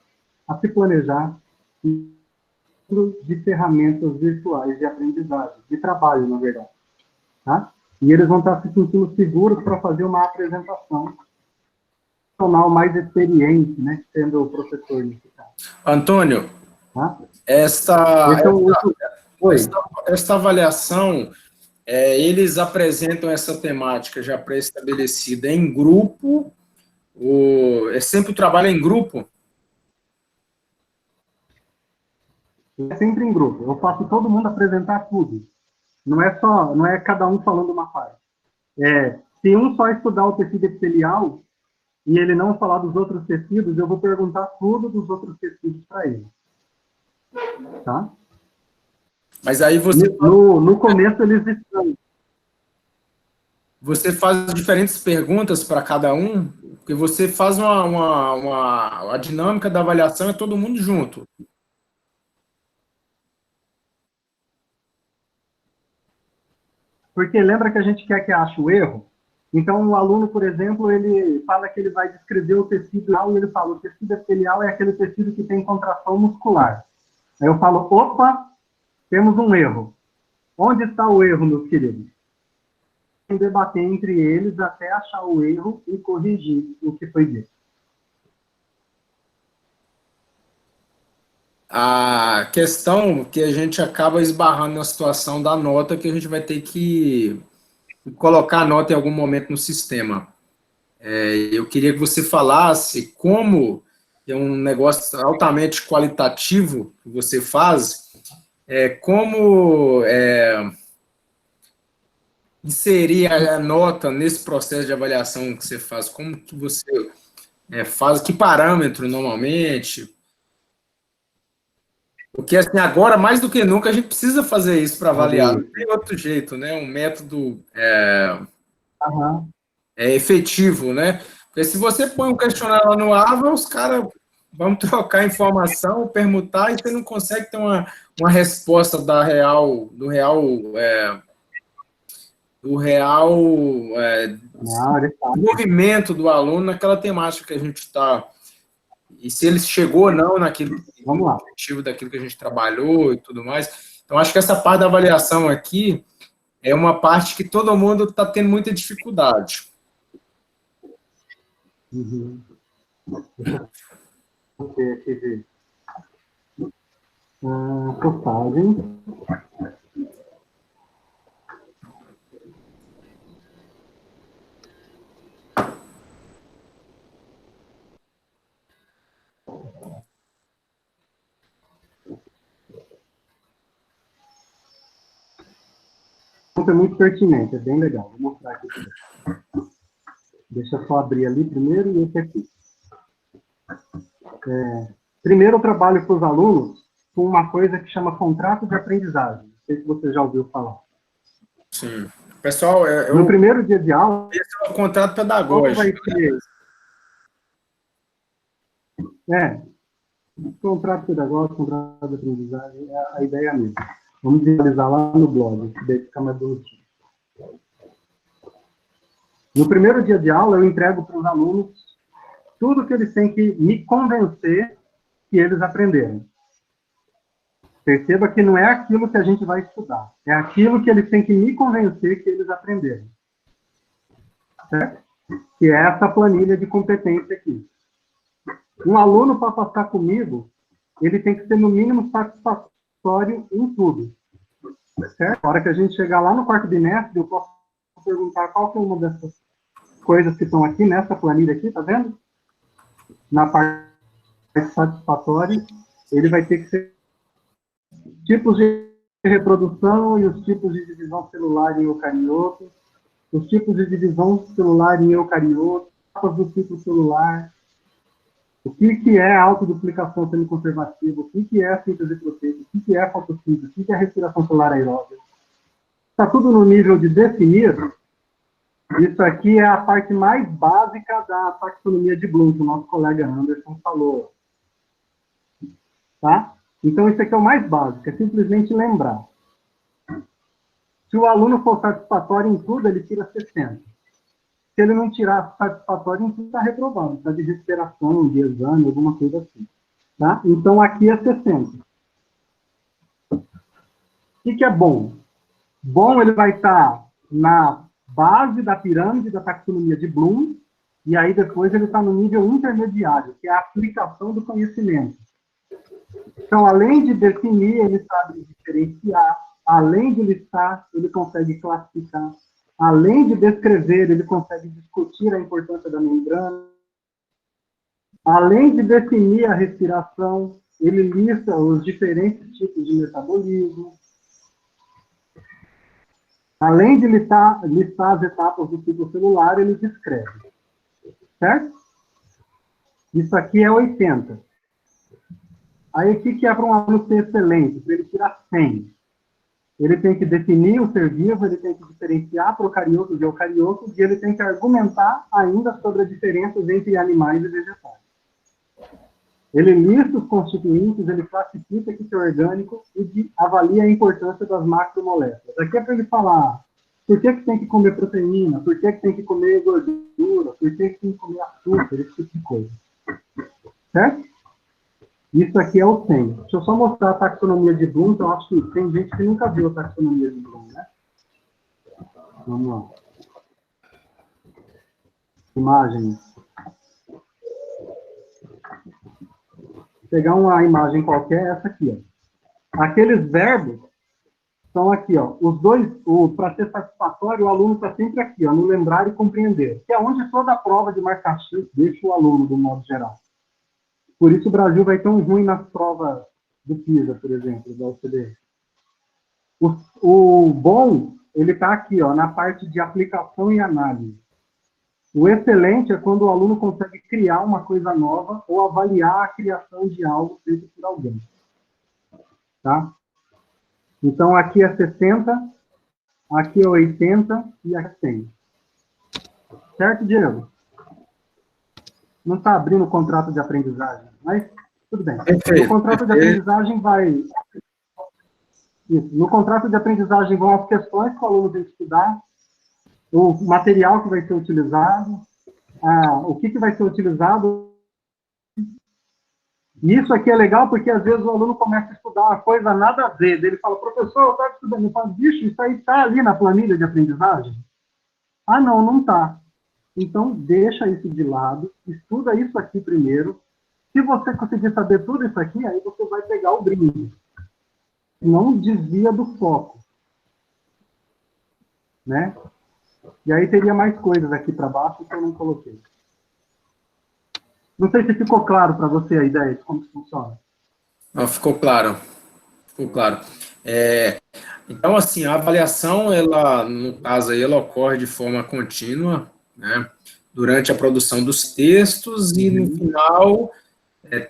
a se planejar, de ferramentas virtuais de aprendizagem, de trabalho, na verdade. Tá? E eles vão estar se sentindo seguros para fazer uma apresentação profissional mais experiente, né, sendo o professor nesse caso. Antônio, Tá? esta avaliação, eles apresentam essa temática já pré-estabelecida em grupo, é sempre o trabalho em grupo? É sempre em grupo. Eu faço todo mundo apresentar tudo. Não é cada um falando uma parte. Se um só estudar o tecido epitelial e ele não falar dos outros tecidos, eu vou perguntar tudo dos outros tecidos para ele. Tá? Mas aí você... No começo eles estão... Você faz diferentes perguntas para cada um, porque você faz a dinâmica da avaliação é todo mundo junto. Porque lembra que a gente quer que ache o erro? Então, o aluno, por exemplo, ele fala que ele vai descrever o tecido e ele fala, o tecido epitelial é aquele tecido que tem contração muscular. Aí eu falo, opa, temos um erro. Onde está o erro, meus queridos? Debater entre eles até achar o erro e corrigir o que foi dito. A questão que a gente acaba esbarrando na situação da nota, que a gente vai ter que colocar a nota em algum momento no sistema. Eu queria que você falasse como é um negócio altamente qualitativo que você faz, como inserir a nota nesse processo de avaliação que você faz? Como que você faz? Que parâmetro, normalmente? Porque, assim, agora, mais do que nunca, a gente precisa fazer isso para avaliar. Não tem outro jeito, né? Um método efetivo, né? Porque se você põe um questionário lá no AVA, os caras vão trocar informação, permutar, e você não consegue ter uma resposta do real desenvolvimento do aluno naquela temática que a gente está. E se ele chegou ou não naquele objetivo daquilo que a gente trabalhou e tudo mais. Então, acho que essa parte da avaliação aqui é uma parte que todo mundo está tendo muita dificuldade. Uhum. Deixa eu ver. Postagem. É muito pertinente, é bem legal. Vou mostrar aqui. Deixa eu só abrir ali primeiro e esse aqui. Primeiro, eu trabalho com os alunos com uma coisa que chama contrato de aprendizagem. Não sei se você já ouviu falar. Sim. Pessoal, no primeiro dia de aula... Esse é o contrato pedagógico. Contrato pedagógico, contrato de aprendizagem, é a ideia mesmo. Vamos visualizar lá no blog, que daí fica mais bonitinho. No primeiro dia de aula, eu entrego para os alunos tudo que eles têm que me convencer que eles aprenderam. Perceba que não é aquilo que a gente vai estudar, é aquilo que eles têm que me convencer que eles aprenderam. Certo? Que é essa planilha de competência aqui. Um aluno, para passar comigo, ele tem que ser, no mínimo, satisfatório em tudo. Certo? Na hora que a gente chegar lá no quarto bimestre, eu posso perguntar qual que é uma dessas coisas que estão aqui, nessa planilha aqui, tá vendo? Na parte satisfatória, ele vai ter que ser tipos de reprodução e os tipos de divisão celular em eucariotos, os tipos de divisão celular em eucariotos, etapas do ciclo celular, o que é autoduplicação semiconservativa, o que é síntese proteica, o que é fotossíntese, o que é respiração celular aeróbica. Está tudo no nível de definir. Isso aqui é a parte mais básica da taxonomia de Bloom, que o nosso colega Anderson falou. Tá? Então, isso aqui é o mais básico, é simplesmente lembrar. Se o aluno for satisfatório em tudo, ele tira 60. Se ele não tirar satisfatório em tudo, está reprovando. Está de recuperação, de exame, alguma coisa assim. Tá? Então, aqui é 60. O que é bom? Bom, ele vai estar na base da pirâmide da taxonomia de Bloom, e aí depois ele está no nível intermediário, que é a aplicação do conhecimento. Então, além de definir, ele sabe diferenciar, além de listar, ele consegue classificar, além de descrever, ele consegue discutir a importância da membrana, além de definir a respiração, ele lista os diferentes tipos de metabolismo, além de listar as etapas do ciclo celular, ele descreve. Certo? Isso aqui é 80. Aí, o que é para um aluno ser excelente? Para ele tirar 100. Ele tem que definir o ser vivo, ele tem que diferenciar procariotos e eucariotos, e ele tem que argumentar ainda sobre as diferenças entre animais e vegetais. Ele lista os constituintes, ele classifica que é orgânico e avalia a importância das macromoléculas. Aqui é para ele falar por que tem que comer proteína, por que tem que comer gordura, por que tem que comer açúcar, esse tipo de coisa. Certo? Isso aqui é o 100. Deixa eu só mostrar a taxonomia de Bloom, que eu acho que tem gente que nunca viu a taxonomia de Bloom, né? Vamos lá. Imagens. Vou pegar uma imagem qualquer, essa aqui, ó. Aqueles verbos são aqui, ó. Os dois, para ser satisfatório, o aluno está sempre aqui, ó, no lembrar e compreender, que é onde toda a prova de marca X deixa o aluno, do modo geral. Por isso o Brasil vai tão ruim nas provas do PISA, por exemplo, da OCDE. O bom ele está aqui, ó, na parte de aplicação e análise. O excelente é quando o aluno consegue criar uma coisa nova ou avaliar a criação de algo feito por alguém. Tá? Então, aqui é 60, aqui é 80 e aqui é 100. Certo, Diego? Não está abrindo o contrato de aprendizagem, mas tudo bem. Perfeito, No contrato de aprendizagem vai... Isso. No contrato de aprendizagem vão as questões que o aluno tem que estudar, o material que vai ser utilizado, o que vai ser utilizado. E isso aqui é legal porque, às vezes, o aluno começa a estudar uma coisa nada a ver. Ele fala, professor, eu estava estudando. Eu falo, bicho, isso aí está ali na planilha de aprendizagem? Ah, não, não está. Então, deixa isso de lado, estuda isso aqui primeiro. Se você conseguir saber tudo isso aqui, aí você vai pegar o brinde. Não desvia do foco. Né? E aí teria mais coisas aqui para baixo que eu não coloquei. Não sei se ficou claro para você a ideia de como funciona. Não, ficou claro. Ficou claro. Então, assim, a avaliação, ela, no caso aí, ela ocorre de forma contínua, né, durante a produção dos textos e, no final,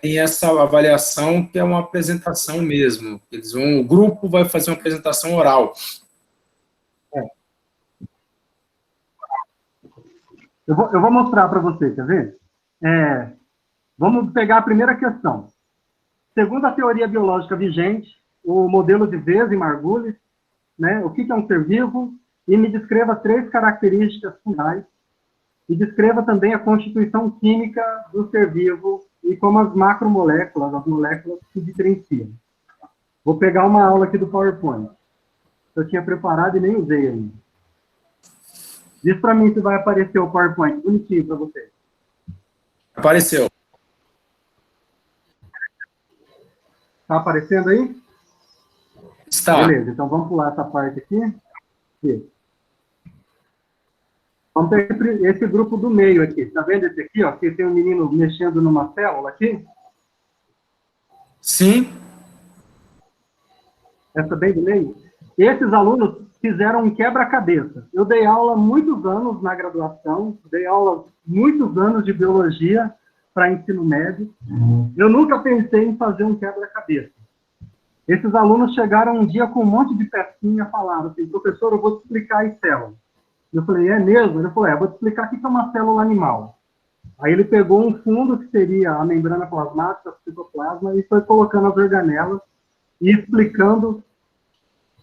tem essa avaliação que é uma apresentação mesmo. O grupo vai fazer uma apresentação oral. Eu vou mostrar para você, quer ver? Vamos pegar a primeira questão. Segundo a teoria biológica vigente, o modelo de Vez e Margulis, né, o que é um ser vivo, e me descreva 3 características fundamentais, e descreva também a constituição química do ser vivo e como as macromoléculas, as moléculas se diferenciam. Vou pegar uma aula aqui do PowerPoint. Eu tinha preparado e nem usei ainda. Diz para mim se vai aparecer o PowerPoint bonitinho para você. Apareceu. Está aparecendo aí? Está. Beleza, então vamos pular essa parte aqui. Aqui. Vamos pegar esse grupo do meio aqui. Está vendo esse aqui, ó? Que tem um menino mexendo numa célula aqui? Sim. Essa bem do meio? Esses alunos fizeram um quebra-cabeça. Eu dei aula muitos anos na graduação, dei aula muitos anos de biologia para ensino médio. Eu nunca pensei em fazer um quebra-cabeça. Esses alunos chegaram um dia com um monte de pecinha e falaram assim, professor, eu vou te explicar as células. Eu falei, é mesmo? Ele falou, vou te explicar o que é uma célula animal. Aí ele pegou um fundo que seria a membrana plasmática, o citoplasma, e foi colocando as organelas e explicando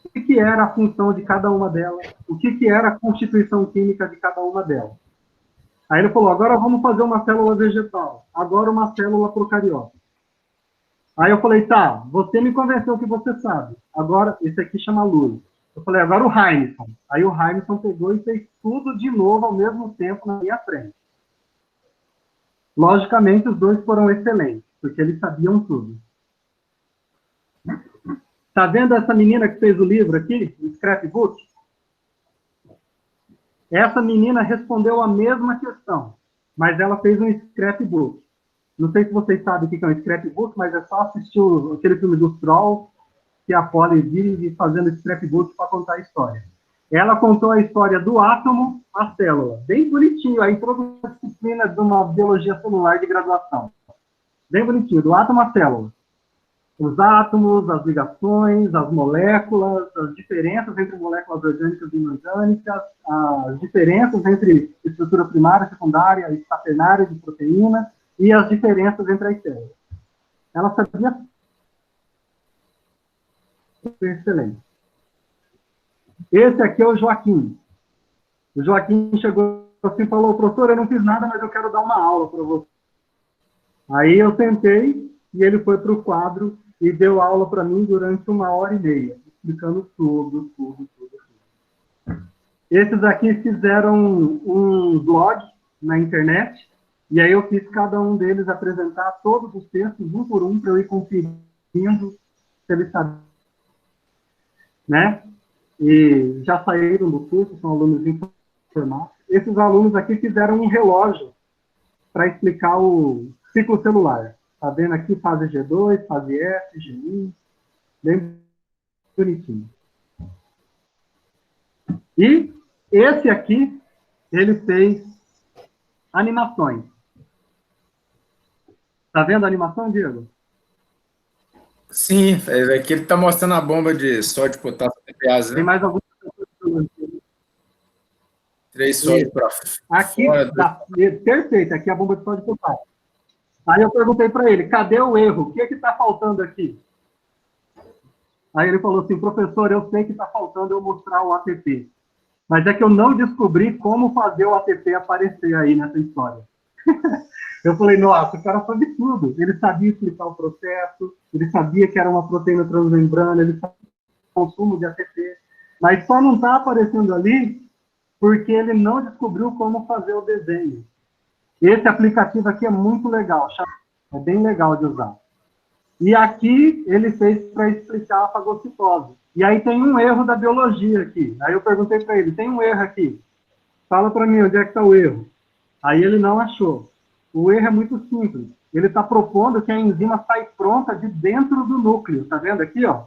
o que era a função de cada uma delas, o que era a constituição química de cada uma delas. Aí ele falou, agora vamos fazer uma célula vegetal, agora uma célula procariota. Aí eu falei, tá, você me convenceu que você sabe. Agora, esse aqui chama luz. Eu falei, agora o Heinemann. Aí o Heinemann pegou e fez tudo de novo ao mesmo tempo na minha frente. Logicamente, os dois foram excelentes, porque eles sabiam tudo. Tá vendo essa menina que fez o livro aqui, o scrapbook? Essa menina respondeu a mesma questão, mas ela fez um scrapbook. Não sei se vocês sabem o que é um scrapbook, mas é só assistir aquele filme dos Trolls, que a Polly vive fazendo scrapbook para contar a história. Ela contou a história do átomo à célula. Bem bonitinho, a introdução à disciplina de uma biologia celular de graduação. Bem bonitinho, do átomo à célula. Os átomos, as ligações, as moléculas, as diferenças entre moléculas orgânicas e inorgânicas, as diferenças entre estrutura primária, secundária e quaternária de proteína, e as diferenças entre as células. Ela sabia. Excelente. Esse aqui é o Joaquim. O Joaquim chegou assim e falou, professor, eu não fiz nada, mas eu quero dar uma aula para você. Aí eu sentei e ele foi para o quadro e deu aula para mim durante 1h30, explicando tudo. Esses aqui fizeram um blog na internet, e aí eu fiz cada um deles apresentar todos os textos, um por um, para eu ir conferindo se eles sabiam. Né? E já saíram do curso, são alunos informáticos. Esses alunos aqui fizeram um relógio para explicar o ciclo celular. Está vendo aqui fase G2, fase F, G1, bem bonitinho. E esse aqui, ele fez animações. Tá vendo a animação, Diego? Sim, aqui ele está mostrando a bomba de sódio de potássio TPAs, Tem né? mais alguma coisa? 3 sódio para Aqui, fora. perfeito, aqui é a bomba de sódio de potássio. Aí eu perguntei para ele, cadê o erro? O que está faltando aqui? Aí ele falou assim, professor, eu sei que está faltando eu mostrar o ATP, mas é que eu não descobri como fazer o ATP aparecer aí nessa história. Eu falei, nossa, o cara sabe tudo. Ele sabia explicar o processo, ele sabia que era uma proteína transmembrana, ele sabia o consumo de ATP, mas só não está aparecendo ali porque ele não descobriu como fazer o desenho. Esse aplicativo aqui é muito legal, é bem legal de usar. E aqui ele fez para explicar a fagocitose. E aí tem um erro da biologia aqui. Aí eu perguntei para ele, tem um erro aqui? Fala para mim, onde é que está o erro? Aí ele não achou. O erro é muito simples. Ele está propondo que a enzima sai pronta de dentro do núcleo. Tá vendo aqui, ó?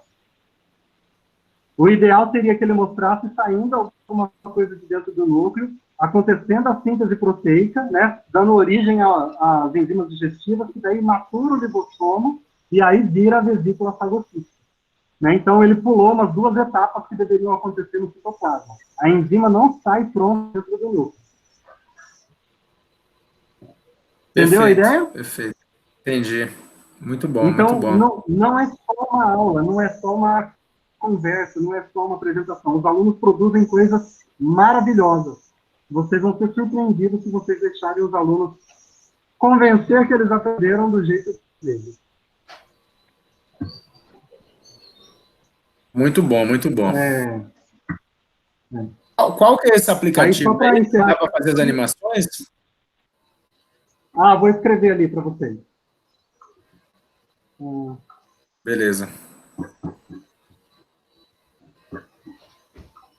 O ideal seria que ele mostrasse saindo alguma coisa de dentro do núcleo, acontecendo a síntese proteica, né? Dando origem às enzimas digestivas, que daí matura o lipossomo e aí vira a vesícula fagocítica. Né? Então, ele pulou umas 2 etapas que deveriam acontecer no citoplasma. A enzima não sai pronta dentro do núcleo. Entendeu a ideia? Perfeito. Entendi. Muito bom, então, muito bom. não é só uma aula, não é só uma conversa, não é só uma apresentação. Os alunos produzem coisas maravilhosas. Vocês vão ser surpreendidos se vocês deixarem os alunos convencer que eles aprenderam do jeito deles. Muito bom, muito bom. É. Qual que é esse aplicativo? Aí, dá para fazer as animações? Ah, vou escrever ali para vocês. Beleza.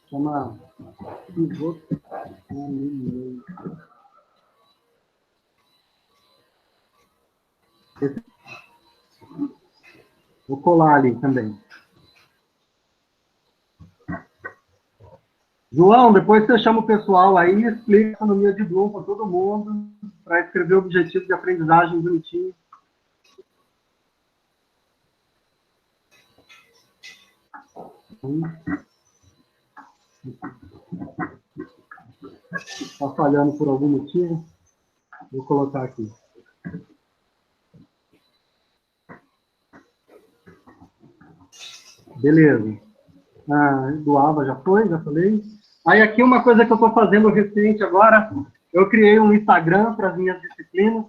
Chama... Vou colar ali também. João, depois você chama o pessoal aí e explica a economia de Bloom para todo mundo, para escrever o objetivo de aprendizagem bonitinho. Está falhando por algum motivo? Vou colocar aqui. Beleza. Do AVA já foi, já falei. Aí aqui uma coisa que eu estou fazendo recente agora, eu criei um Instagram para as minhas disciplinas,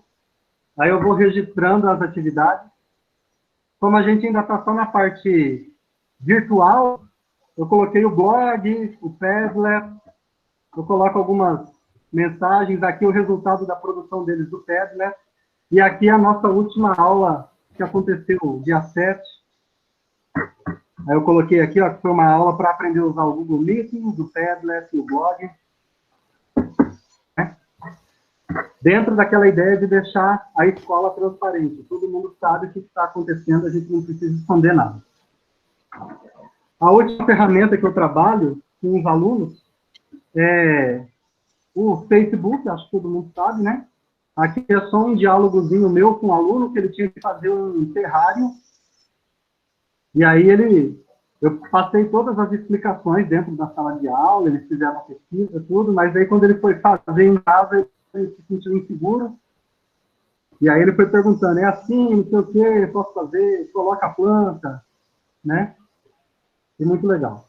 aí eu vou registrando as atividades. Como a gente ainda está só na parte virtual, eu coloquei o blog, o Padlet, eu coloco algumas mensagens, aqui o resultado da produção deles do Padlet, e aqui a nossa última aula que aconteceu dia 7. Aí eu coloquei aqui, ó, que foi uma aula para aprender a usar o Google Meeting, o Padlet e o blog. Né? Dentro daquela ideia de deixar a escola transparente. Todo mundo sabe o que está acontecendo, a gente não precisa esconder nada. A última ferramenta que eu trabalho com os alunos é o Facebook, acho que todo mundo sabe, né? Aqui é só um diálogozinho meu com o aluno, que ele tinha que fazer um terrário. E aí eu passei todas as explicações dentro da sala de aula, eles fizeram a pesquisa, tudo, mas aí quando ele foi fazer em casa, ele se sentiu inseguro. E aí ele foi perguntando, é assim, não sei o que, posso fazer, coloca a planta, né? E muito legal.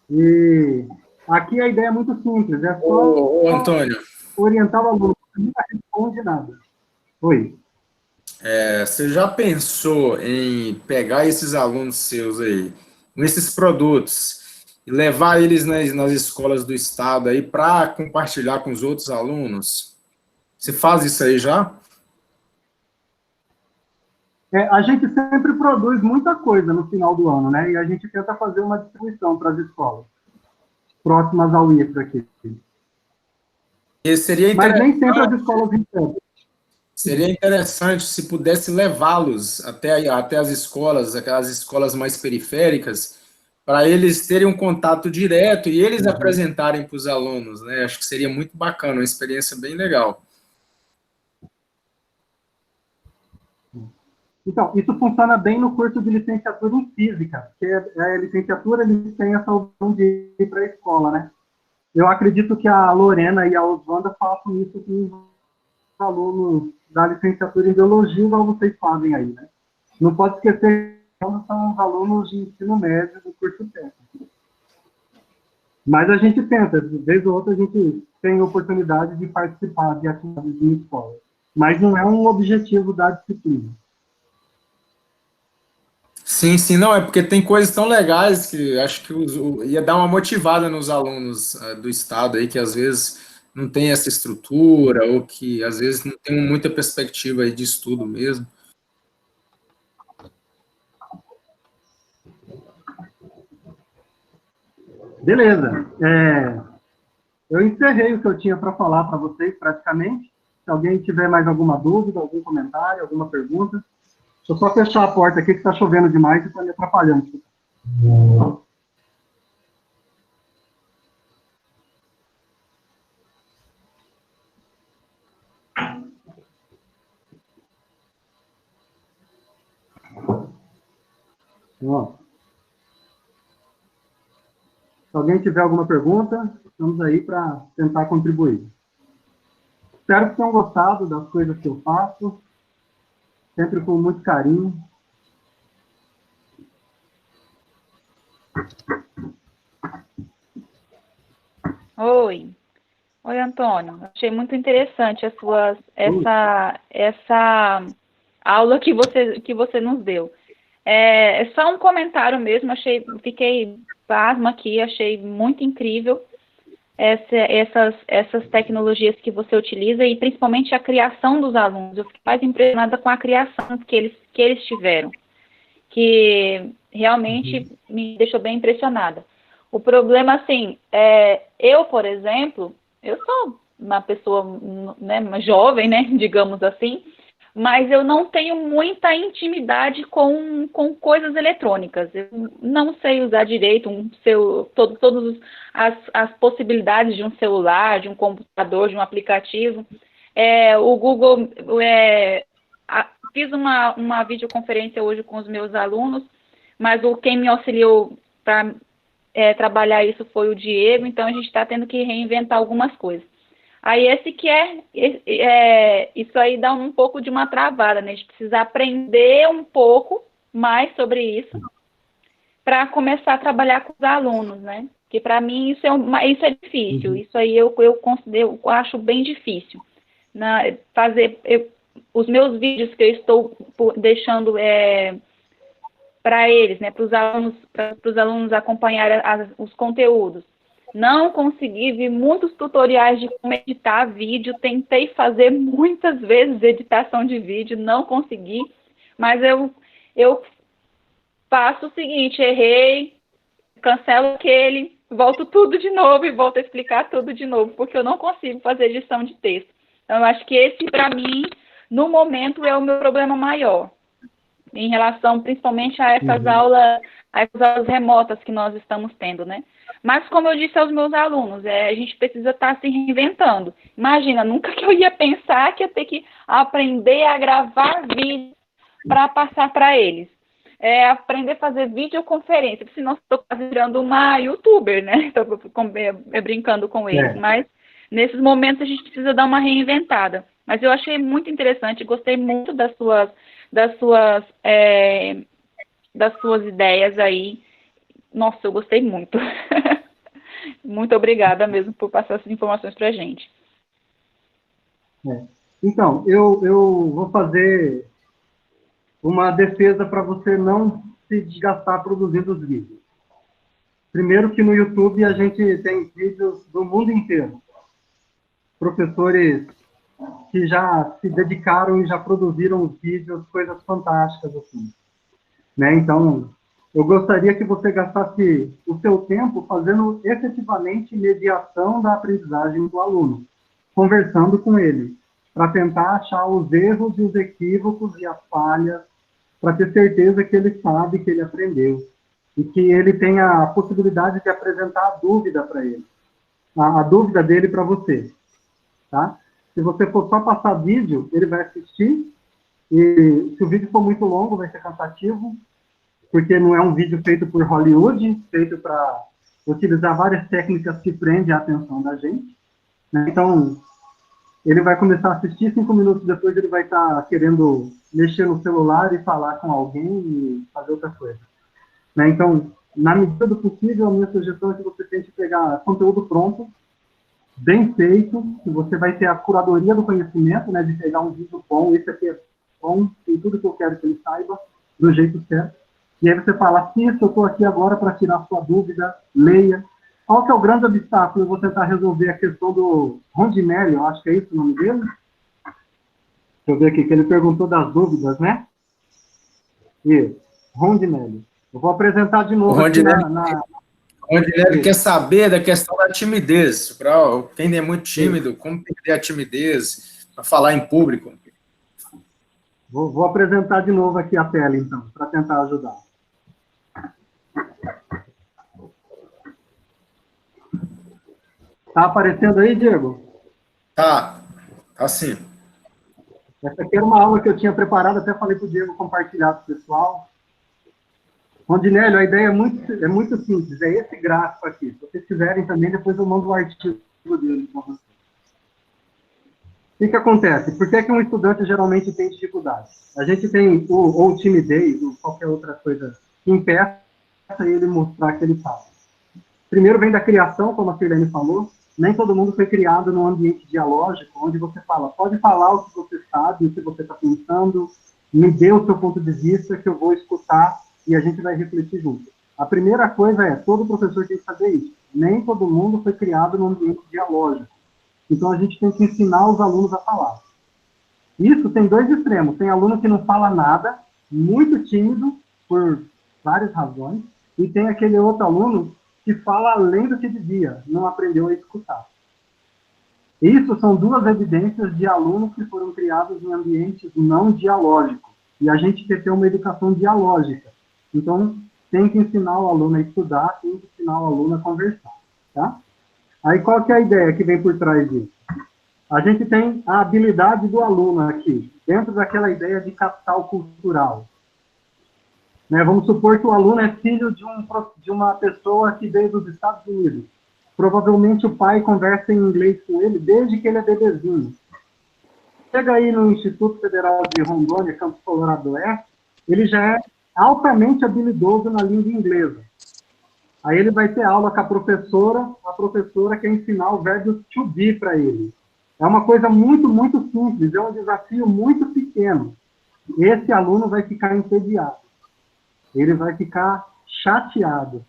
E aqui a ideia é muito simples, é só Antônio, orientar o aluno, não responde nada. Oi. Você já pensou em pegar esses alunos seus aí, com esses produtos, e levar eles nas escolas do estado aí para compartilhar com os outros alunos? Você faz isso aí já? A gente sempre produz muita coisa no final do ano, né? E a gente tenta fazer uma distribuição para as escolas próximas ao IFRA aqui. E seria Mas nem sempre as escolas recebem. Seria interessante se pudesse levá-los até as escolas, aquelas escolas mais periféricas, para eles terem um contato direto e eles apresentarem para os alunos, né? Acho que seria muito bacana, uma experiência bem legal. Então, isso funciona bem no curso de licenciatura em física, porque a licenciatura eles têm essa opção de ir para a escola, né? Eu acredito que a Lorena e a Oswanda façam isso com os alunos da licenciatura em biologia, igual vocês fazem aí, né? Não pode esquecer que são os alunos de ensino médio do curso técnico. Mas a gente tenta, de vez ou outra a gente tem oportunidade de participar de atividades em escola. Mas não é um objetivo da disciplina. Sim, sim, não, é porque tem coisas tão legais que acho que ia dar uma motivada nos alunos do estado aí, que às vezes não tem essa estrutura, ou que às vezes não tem muita perspectiva aí de estudo mesmo. Beleza. Eu encerrei o que eu tinha para falar para vocês, praticamente. Se alguém tiver mais alguma dúvida, algum comentário, alguma pergunta, deixa eu só fechar a porta aqui, que está chovendo demais e está me atrapalhando. Ó. Se alguém tiver alguma pergunta, estamos aí para tentar contribuir. Espero que tenham gostado das coisas que eu faço, sempre com muito carinho. Oi, Antônio. Achei muito interessante essa aula que você nos deu. É só um comentário mesmo. Fiquei pasma aqui. Achei muito incrível essas tecnologias que você utiliza e principalmente a criação dos alunos. Eu fiquei mais impressionada com a criação que eles tiveram, que realmente me deixou bem impressionada. O problema, assim, eu, por exemplo, eu sou uma pessoa, né, uma jovem, né, digamos assim, mas eu não tenho muita intimidade com coisas eletrônicas. Eu não sei usar direito todas as possibilidades de um celular, de um computador, de um aplicativo. O Google, fiz uma videoconferência hoje com os meus alunos, mas quem me auxiliou para trabalhar isso foi o Diego, então a gente está tendo que reinventar algumas coisas. Aí isso aí dá um pouco de uma travada, né? A gente precisa aprender um pouco mais sobre isso para começar a trabalhar com os alunos, né? Porque para mim isso é difícil, isso aí eu acho bem difícil. Os meus vídeos que eu estou deixando para eles, né, para os alunos acompanharem os conteúdos. Não consegui, vi muitos tutoriais de como editar vídeo, tentei fazer muitas vezes editação de vídeo, não consegui, mas eu faço o seguinte: errei, cancelo aquele, volto tudo de novo e volto a explicar tudo de novo, porque eu não consigo fazer edição de texto. Então, eu acho que esse, para mim, no momento, é o meu problema maior, em relação principalmente a essas aulas remotas que nós estamos tendo, né? Mas, como eu disse aos meus alunos, a gente precisa estar se reinventando. Imagina, nunca que eu ia pensar que ia ter que aprender a gravar vídeos para passar para eles. Aprender a fazer videoconferência, senão estou virando uma youtuber, né? Estou brincando com eles. Mas, nesses momentos, a gente precisa dar uma reinventada. Mas eu achei muito interessante, gostei muito das suas ideias aí. Nossa, eu gostei muito. Muito obrigada mesmo por passar essas informações para a gente. Então, eu vou fazer uma defesa para você não se desgastar produzindo os vídeos. Primeiro que no YouTube a gente tem vídeos do mundo inteiro. Professores que já se dedicaram e já produziram os vídeos, coisas fantásticas assim. Né? Então, eu gostaria que você gastasse o seu tempo fazendo efetivamente mediação da aprendizagem do aluno, conversando com ele, para tentar achar os erros e os equívocos e as falhas, para ter certeza que ele sabe que ele aprendeu. e que ele tenha a possibilidade de apresentar a dúvida para ele, a dúvida dele para você, tá? Se você for só passar vídeo, ele vai assistir, e se o vídeo for muito longo, vai ser cansativo, porque não é um vídeo feito por Hollywood, feito para utilizar várias técnicas que prendem a atenção da gente, né? Então, ele vai começar a assistir, 5 minutos depois ele vai estar querendo mexer no celular e falar com alguém e fazer outra coisa, né? Então, na medida do possível, a minha sugestão é que você tente pegar conteúdo pronto, bem feito, que você vai ter a curadoria do conhecimento, né, de pegar um vídeo bom, esse aqui é bom, tem tudo que eu quero que ele saiba, do jeito certo. E aí você fala, assista, eu estou aqui agora para tirar sua dúvida, leia. Qual que é o grande obstáculo? Eu vou tentar resolver a questão do Rondinelli, eu acho que é isso o nome dele. Deixa eu ver aqui, que ele perguntou das dúvidas, né? Isso, Rondinelli. Eu vou apresentar de novo aqui O Rondinelli quer saber da questão da timidez. Para quem é muito tímido, como perder a timidez para falar em público. Vou apresentar de novo aqui a tela, então, para tentar ajudar. Tá aparecendo aí, Diego? Tá sim. Essa aqui era uma aula que eu tinha preparado, até falei para o Diego compartilhar com o pessoal. Rondinelli, a ideia é muito simples, é esse gráfico aqui. Se vocês quiserem também, depois eu mando o artigo dele para vocês. O que acontece? Por que um estudante geralmente tem dificuldade? A gente tem ou timidez, ou qualquer outra coisa que impeça ele mostrar que ele sabe. Primeiro vem da criação, como a Sirlene falou. Nem todo mundo foi criado num ambiente dialógico, onde você fala, pode falar o que você sabe, o que você está pensando, me dê o seu ponto de vista, que eu vou escutar e a gente vai refletir junto. A primeira coisa é, todo professor tem que saber isso. Nem todo mundo foi criado num ambiente dialógico. Então, a gente tem que ensinar os alunos a falar. Isso tem dois extremos. Tem aluno que não fala nada, muito tímido, por várias razões, e tem aquele outro aluno que fala além do que devia, não aprendeu a escutar. Isso são duas evidências de alunos que foram criados em ambientes não dialógicos. E a gente quer ter uma educação dialógica. Então, tem que ensinar o aluno a estudar, tem que ensinar o aluno a conversar, tá? Aí, qual que é a ideia que vem por trás disso? A gente tem a habilidade do aluno aqui, dentro daquela ideia de capital cultural. Né, vamos supor que o aluno é filho de uma pessoa que veio dos Estados Unidos. Provavelmente o pai conversa em inglês com ele desde que ele é bebezinho. Chega aí no Instituto Federal de Rondônia, Campos Colorado Oeste, ele já é altamente habilidoso na língua inglesa. Aí ele vai ter aula com a professora quer ensinar o verbo to be para ele. É uma coisa muito, muito simples, é um desafio muito pequeno. Esse aluno vai ficar entediado, ele vai ficar chateado,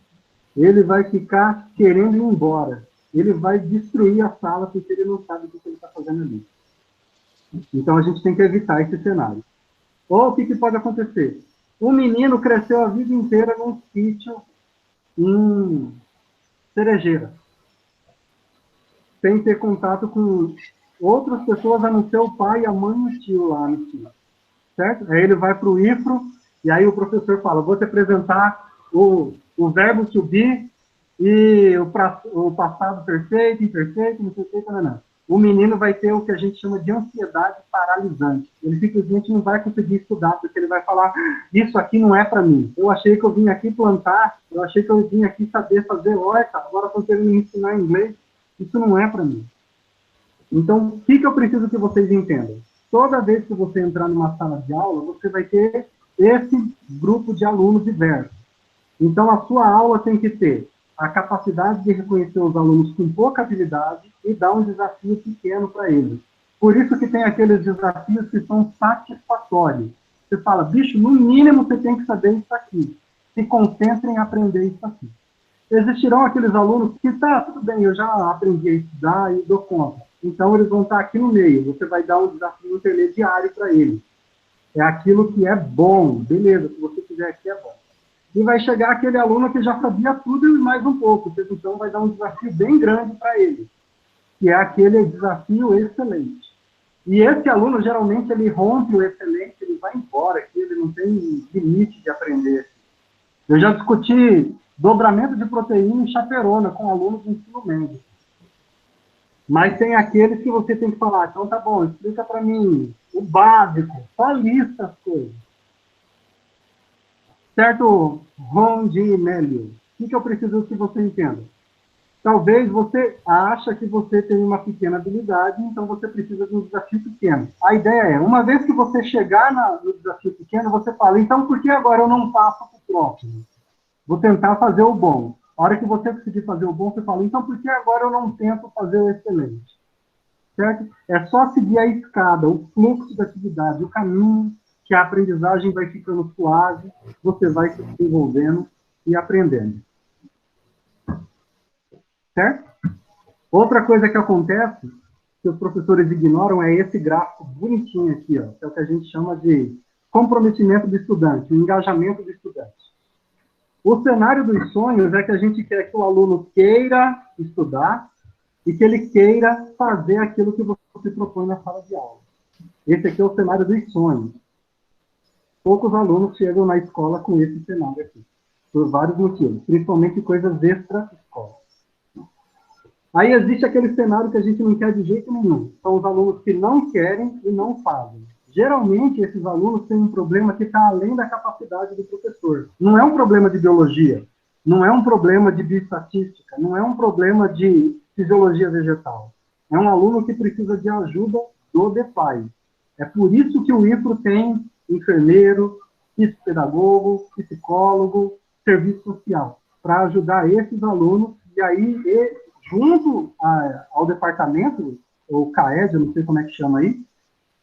ele vai ficar querendo ir embora, ele vai destruir a sala porque ele não sabe o que ele está fazendo ali. Então a gente tem que evitar esse cenário. Ou o que pode acontecer? Um menino cresceu a vida inteira num sítio em Cerejeira, sem ter contato com outras pessoas, a não ser o pai, a mãe e o tio lá no sítio, certo? Aí ele vai para o IFRO, e aí o professor fala, vou te apresentar o verbo to be e o passado perfeito, imperfeito, não perfeito, não. O menino vai ter o que a gente chama de ansiedade paralisante. Ele simplesmente não vai conseguir estudar, porque ele vai falar, isso aqui não é para mim. Eu achei que eu vim aqui plantar, eu achei que eu vim aqui saber fazer horta, agora estão querendo me ensinar inglês. Isso não é para mim. Então, o que eu preciso que vocês entendam? Toda vez que você entrar numa sala de aula, você vai ter esse grupo de alunos diversos. Então, a sua aula tem que ter a capacidade de reconhecer os alunos com pouca habilidade e dar um desafio pequeno para eles. Por isso que tem aqueles desafios que são satisfatórios. Você fala, bicho, no mínimo você tem que saber isso aqui. Se concentre em aprender isso aqui. Existirão aqueles alunos que, tá, tudo bem, eu já aprendi a estudar e dou conta. Então, eles vão estar aqui no meio. Você vai dar um desafio intermediário para eles. É aquilo que é bom. Beleza, se você fizer aqui é bom. E vai chegar aquele aluno que já sabia tudo e mais um pouco. Você, então, vai dar um desafio bem grande para ele, que é aquele desafio excelente. E esse aluno, geralmente, ele rompe o excelente, ele vai embora, que ele não tem limite de aprender. Eu já discuti dobramento de proteína em chaperona com alunos do ensino médio. Mas tem aqueles que você tem que falar, então tá bom, explica para mim o básico, só lista as coisas. Certo, Ron de Mélio? O que eu preciso que você entenda? Talvez você acha que você tem uma pequena habilidade, então você precisa de um desafio pequeno. A ideia é, uma vez que você chegar no desafio pequeno, você fala, então por que agora eu não passo para o próximo? Vou tentar fazer o bom. A hora que você conseguir fazer o bom, você fala, então por que agora eu não tento fazer o excelente? Certo? É só seguir a escada, o fluxo da atividade, o caminho, que a aprendizagem vai ficando suave, você vai se desenvolvendo e aprendendo. Certo? Outra coisa que acontece, que os professores ignoram, é esse gráfico bonitinho aqui, ó, que é o que a gente chama de comprometimento do estudante, o engajamento do estudante. O cenário dos sonhos é que a gente quer que o aluno queira estudar e que ele queira fazer aquilo que você propõe na sala de aula. Esse aqui é o cenário dos sonhos. Poucos alunos chegam na escola com esse cenário aqui, por vários motivos, principalmente coisas extra-escola. Aí existe aquele cenário que a gente não quer de jeito nenhum. São os alunos que não querem e não fazem. Geralmente, esses alunos têm um problema que está além da capacidade do professor. Não é um problema de biologia, não é um problema de bioestatística, não é um problema de fisiologia vegetal. É um aluno que precisa de ajuda do DEPAI. É por isso que o IFRO tem enfermeiro, psicopedagogo, psicólogo, serviço social, para ajudar esses alunos, e aí, junto ao departamento, ou CAED, eu não sei como é que chama aí,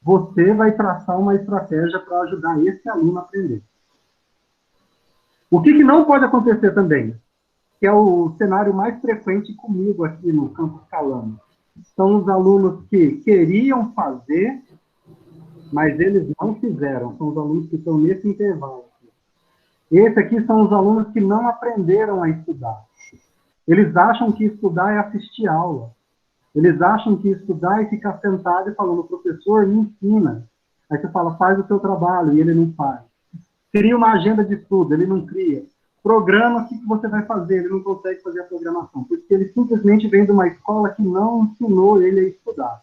você vai traçar uma estratégia para ajudar esse aluno a aprender. O que não pode acontecer também, que é o cenário mais frequente comigo aqui no Campus Calama, são os alunos que queriam fazer, mas eles não fizeram. São os alunos que estão nesse intervalo. Esse aqui são os alunos que não aprenderam a estudar. Eles acham que estudar é assistir aula. Eles acham que estudar é ficar sentado e falando, professor, me ensina. Aí você fala, faz o seu trabalho, e ele não faz. Cria uma agenda de estudo, ele não cria. Programa, o que você vai fazer? Ele não consegue fazer a programação, porque ele simplesmente vem de uma escola que não ensinou ele a estudar.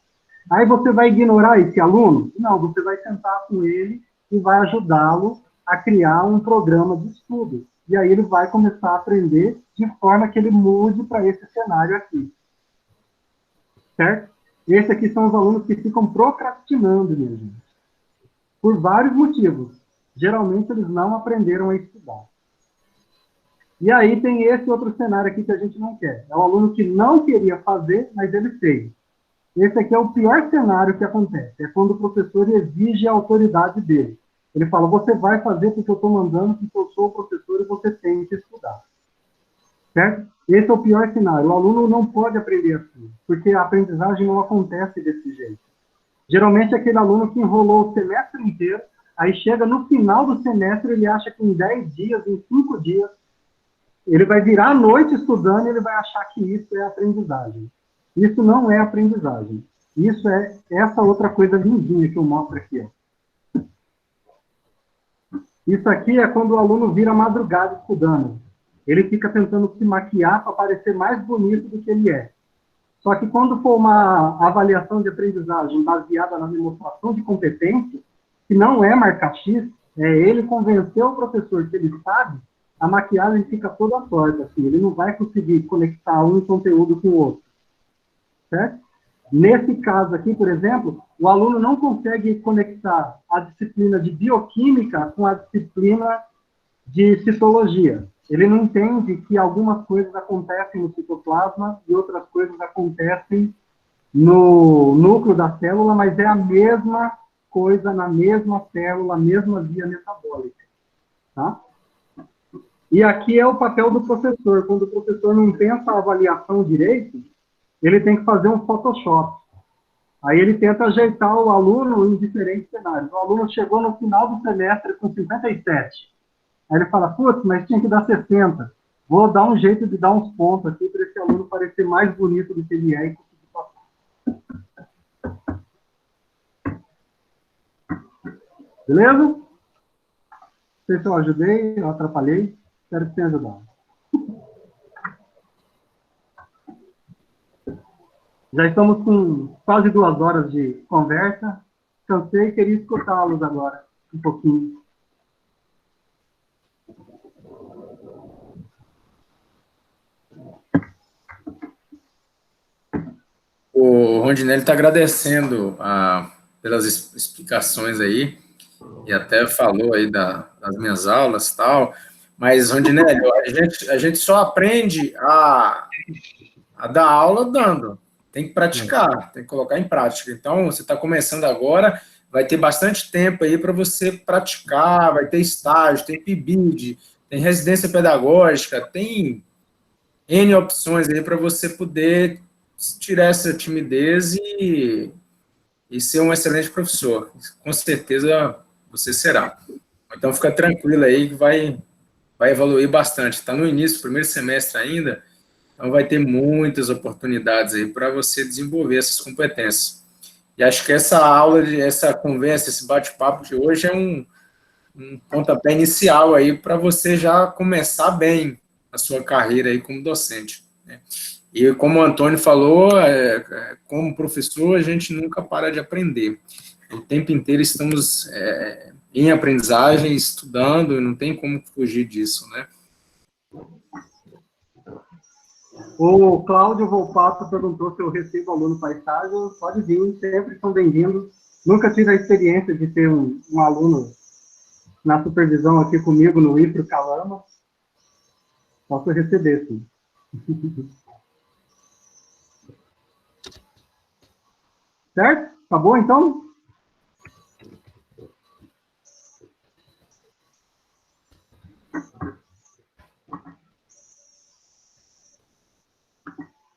Aí você vai ignorar esse aluno? Não, você vai sentar com ele e vai ajudá-lo a criar um programa de estudo. E aí ele vai começar a aprender de forma que ele mude para esse cenário aqui. Certo? Esses aqui são os alunos que ficam procrastinando, minha gente. Por vários motivos. Geralmente eles não aprenderam a estudar. E aí tem esse outro cenário aqui que a gente não quer. É o aluno que não queria fazer, mas ele fez. Esse aqui é o pior cenário que acontece. É quando o professor exige a autoridade dele. Ele fala, você vai fazer porque eu estou mandando, porque eu sou o professor e você tem que estudar. Certo? Esse é o pior cenário. O aluno não pode aprender assim, porque a aprendizagem não acontece desse jeito. Geralmente é aquele aluno que enrolou o semestre inteiro, aí chega no final do semestre, ele acha que em 10 dias, em 5 dias, ele vai virar a noite estudando e ele vai achar que isso é aprendizagem. Isso não é aprendizagem. Isso é essa outra coisa lindinha que eu mostro aqui. Ó. Isso aqui é quando o aluno vira madrugada estudando. Ele fica tentando se maquiar para parecer mais bonito do que ele é. Só que quando for uma avaliação de aprendizagem baseada na demonstração de competência, que não é marcar X, é ele convencer o professor que ele sabe, a maquiagem fica toda torta, assim, ele não vai conseguir conectar um conteúdo com o outro. Certo? Nesse caso aqui, por exemplo, o aluno não consegue conectar a disciplina de bioquímica com a disciplina de citologia. Ele não entende que algumas coisas acontecem no citoplasma e outras coisas acontecem no núcleo da célula, mas é a mesma coisa na mesma célula, a mesma via metabólica. Tá? E aqui é o papel do professor. Quando o professor não pensa a avaliação direito, ele tem que fazer um Photoshop. Aí ele tenta ajeitar o aluno em diferentes cenários. O aluno chegou no final do semestre com 57. Aí ele fala, putz, mas tinha que dar 60. Vou dar um jeito de dar uns pontos aqui para esse aluno parecer mais bonito do que ele é e conseguir passar. Beleza? Não sei se eu ajudei, eu atrapalhei. Espero que tenha ajudado. Já estamos com quase 2 horas de conversa. Cansei e queria escutá-los agora, um pouquinho. O Rondinelli está agradecendo pelas explicações aí, e até falou aí das minhas aulas e tal, mas, Rondinelli, a gente só aprende a dar aula dando, tem que praticar, tem que colocar em prática. Então, você está começando agora, vai ter bastante tempo aí para você praticar, vai ter estágio, tem PIBID, tem residência pedagógica, tem N opções aí para você poder tirar essa timidez e ser um excelente professor. Com certeza você será. Então, fica tranquilo aí que vai evoluir bastante. Está no início, primeiro semestre ainda, então vai ter muitas oportunidades aí para você desenvolver essas competências. E acho que essa aula, essa conversa, esse bate-papo de hoje é um pontapé inicial aí para você já começar bem a sua carreira aí como docente, né? E como o Antônio falou, como professor, a gente nunca para de aprender. O tempo inteiro estamos em aprendizagem, estudando, e não tem como fugir disso, né? O Cláudio Volpato perguntou se eu recebo aluno para estágio. Pode vir, sempre são bem-vindos. Nunca tive a experiência de ter um aluno na supervisão aqui comigo no IFRO Calama. Posso receber, sim. Certo? Acabou, então?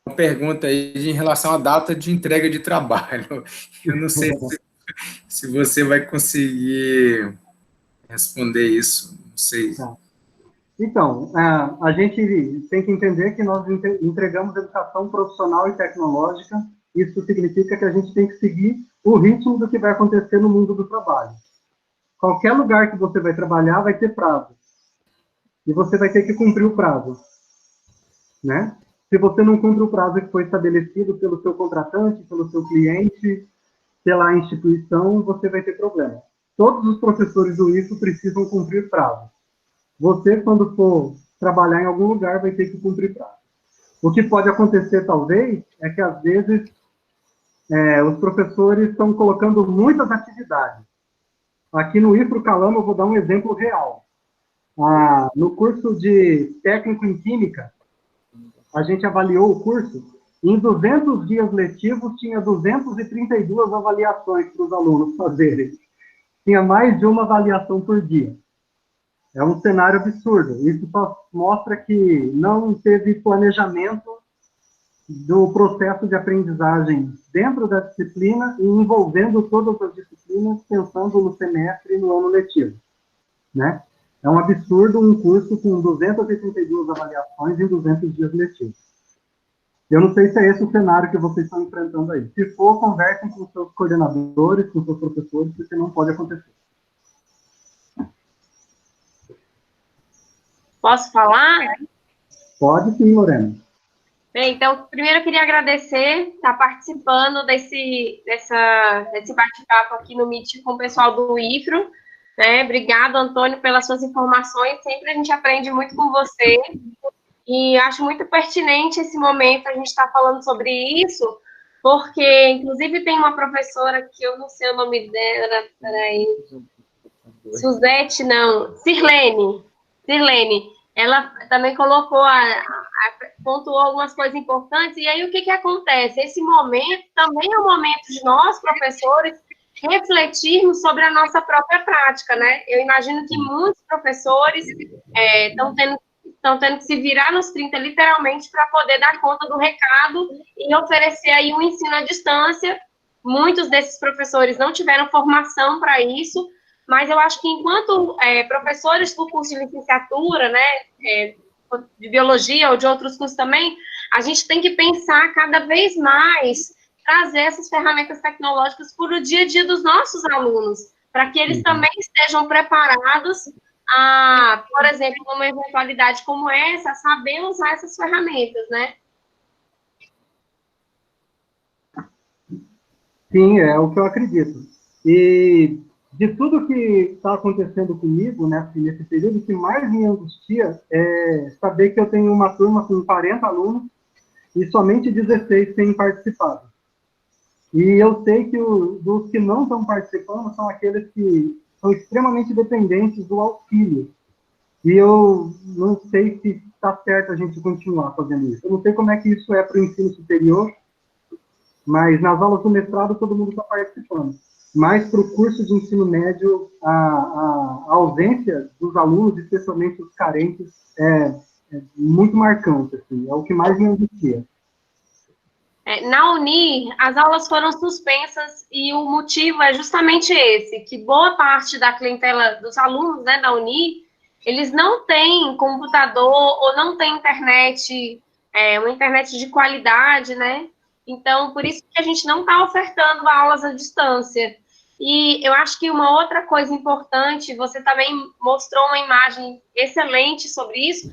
Uma pergunta aí em relação à data de entrega de trabalho. Eu não sei se você vai conseguir responder isso, não sei. Então, a gente tem que entender que nós entregamos educação profissional e tecnológica. Isso significa que a gente tem que seguir o ritmo do que vai acontecer no mundo do trabalho. Qualquer lugar que você vai trabalhar vai ter prazo. E você vai ter que cumprir o prazo, né? Se você não cumpre o prazo que foi estabelecido pelo seu contratante, pelo seu cliente, pela instituição, você vai ter problema. Todos os professores do IFRO precisam cumprir prazo. Você, quando for trabalhar em algum lugar, vai ter que cumprir prazo. O que pode acontecer, talvez, é que, às vezes, os professores estão colocando muitas atividades. Aqui no IFRO Calama, eu vou dar um exemplo real. No curso de técnico em química, a gente avaliou o curso, em 200 dias letivos, tinha 232 avaliações para os alunos fazerem. Tinha mais de uma avaliação por dia. É um cenário absurdo. Isso só mostra que não teve planejamento do processo de aprendizagem dentro da disciplina e envolvendo todas as disciplinas, pensando no semestre e no ano letivo, né? É um absurdo um curso com 232 avaliações em 200 dias letivos. Eu não sei se é esse o cenário que vocês estão enfrentando aí. Se for, conversem com seus coordenadores, com seus professores, porque não pode acontecer. Posso falar? Pode sim, Lorena. Bem, então, primeiro eu queria agradecer estar participando desse bate-papo aqui no Meet com o pessoal do IFRO, né? Obrigado, Antônio, pelas suas informações. Sempre a gente aprende muito com você. E acho muito pertinente esse momento a gente estar falando sobre isso, porque, inclusive, tem uma professora que eu não sei o nome dela, peraí. Suzete, não. Sirlene. Ela também colocou, pontuou algumas coisas importantes, e aí o que acontece? Esse momento também é um momento de nós, professores, refletirmos sobre a nossa própria prática, né? Eu imagino que muitos professores estão tendo que se virar nos 30, literalmente, para poder dar conta do recado e oferecer aí um ensino à distância. Muitos desses professores não tiveram formação para isso, mas eu acho que enquanto professores do curso de licenciatura, né, de biologia ou de outros cursos também, a gente tem que pensar cada vez mais, trazer essas ferramentas tecnológicas para o dia a dia dos nossos alunos, para que eles também estejam preparados por exemplo, numa eventualidade como essa, saber usar essas ferramentas, né? Sim, é o que eu acredito. E de tudo que está acontecendo comigo, né, nesse período, o que mais me angustia é saber que eu tenho uma turma com 40 alunos e somente 16 têm participado. E eu sei que dos que não estão participando são aqueles que são extremamente dependentes do auxílio. E eu não sei se está certo a gente continuar fazendo isso. Eu não sei como é que isso é para o ensino superior, mas nas aulas do mestrado todo mundo está participando. Mas para o curso de ensino médio, a ausência dos alunos, especialmente os carentes, é muito marcante, assim, é o que mais me angustia. Na Uni, as aulas foram suspensas e o motivo é justamente esse, que boa parte da clientela dos alunos, né, da Uni, eles não têm computador ou não têm internet, uma internet de qualidade, né? Então, por isso que a gente não está ofertando aulas à distância. E eu acho que uma outra coisa importante, você também mostrou uma imagem excelente sobre isso,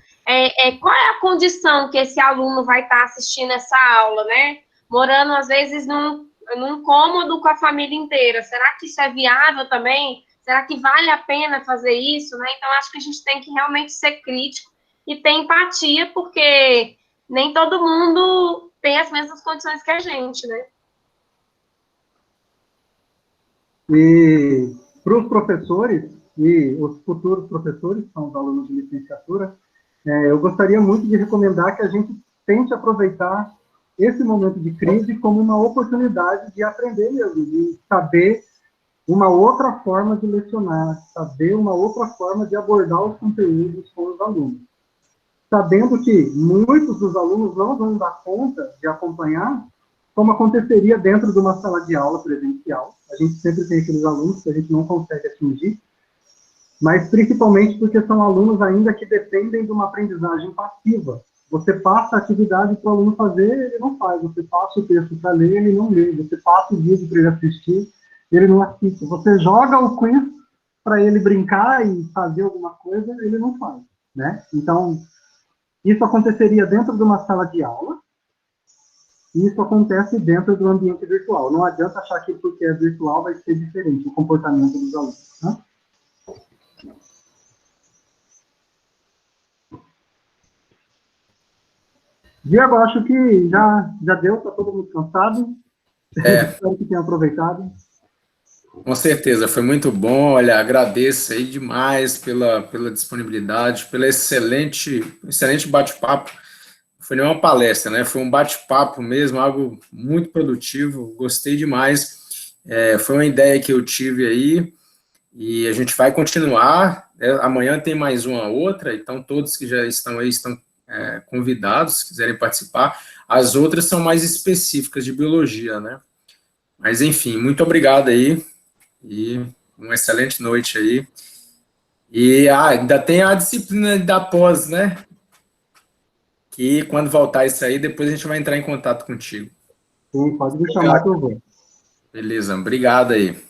qual é a condição que esse aluno vai estar assistindo essa aula, né? Morando, às vezes, num cômodo com a família inteira. Será que isso é viável também? Será que vale a pena fazer isso, né? Então, acho que a gente tem que realmente ser crítico e ter empatia, porque nem todo mundo tem as mesmas condições que a gente, né? E para os professores e os futuros professores, são os alunos de licenciatura, eu gostaria muito de recomendar que a gente tente aproveitar esse momento de crise como uma oportunidade de aprender mesmo, de saber uma outra forma de lecionar, saber uma outra forma de abordar os conteúdos com os alunos. Sabendo que muitos dos alunos não vão dar conta de acompanhar, como aconteceria dentro de uma sala de aula presencial. A gente sempre tem aqueles alunos que a gente não consegue atingir, mas principalmente porque são alunos ainda que dependem de uma aprendizagem passiva. Você passa a atividade para o aluno fazer, ele não faz. Você passa o texto para ler, ele não lê. Você passa o vídeo para ele assistir, ele não assiste. Você joga o quiz para ele brincar e fazer alguma coisa, ele não faz, né? Então, isso aconteceria dentro de uma sala de aula, e isso acontece dentro do ambiente virtual. Não adianta achar que porque é virtual vai ser diferente o comportamento dos alunos, né? Diego, acho que já deu, está todo mundo cansado. Espero que tenha aproveitado. Com certeza, foi muito bom. Olha, agradeço aí demais pela disponibilidade, pelo excelente bate-papo. Não foi nenhuma palestra, né? Foi um bate-papo mesmo, algo muito produtivo. Gostei demais. Foi uma ideia que eu tive aí e a gente vai continuar. Amanhã tem mais uma outra, então todos que já estão aí estão convidados, se quiserem participar. As outras são mais específicas de biologia, né? Mas, enfim, muito obrigado aí e uma excelente noite aí. E ainda tem a disciplina da pós, né? Que quando voltar isso aí, depois a gente vai entrar em contato contigo. Sim, pode me chamar que eu vou. Beleza, obrigado aí.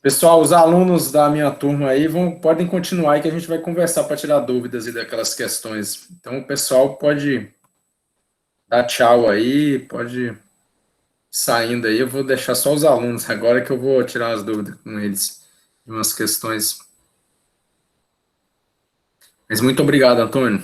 Pessoal, os alunos da minha turma aí podem continuar aí que a gente vai conversar para tirar dúvidas e daquelas questões. Então, o pessoal pode dar tchau aí, pode ir saindo aí. Eu vou deixar só os alunos agora que eu vou tirar as dúvidas com eles de umas questões. Mas muito obrigado, Antônio.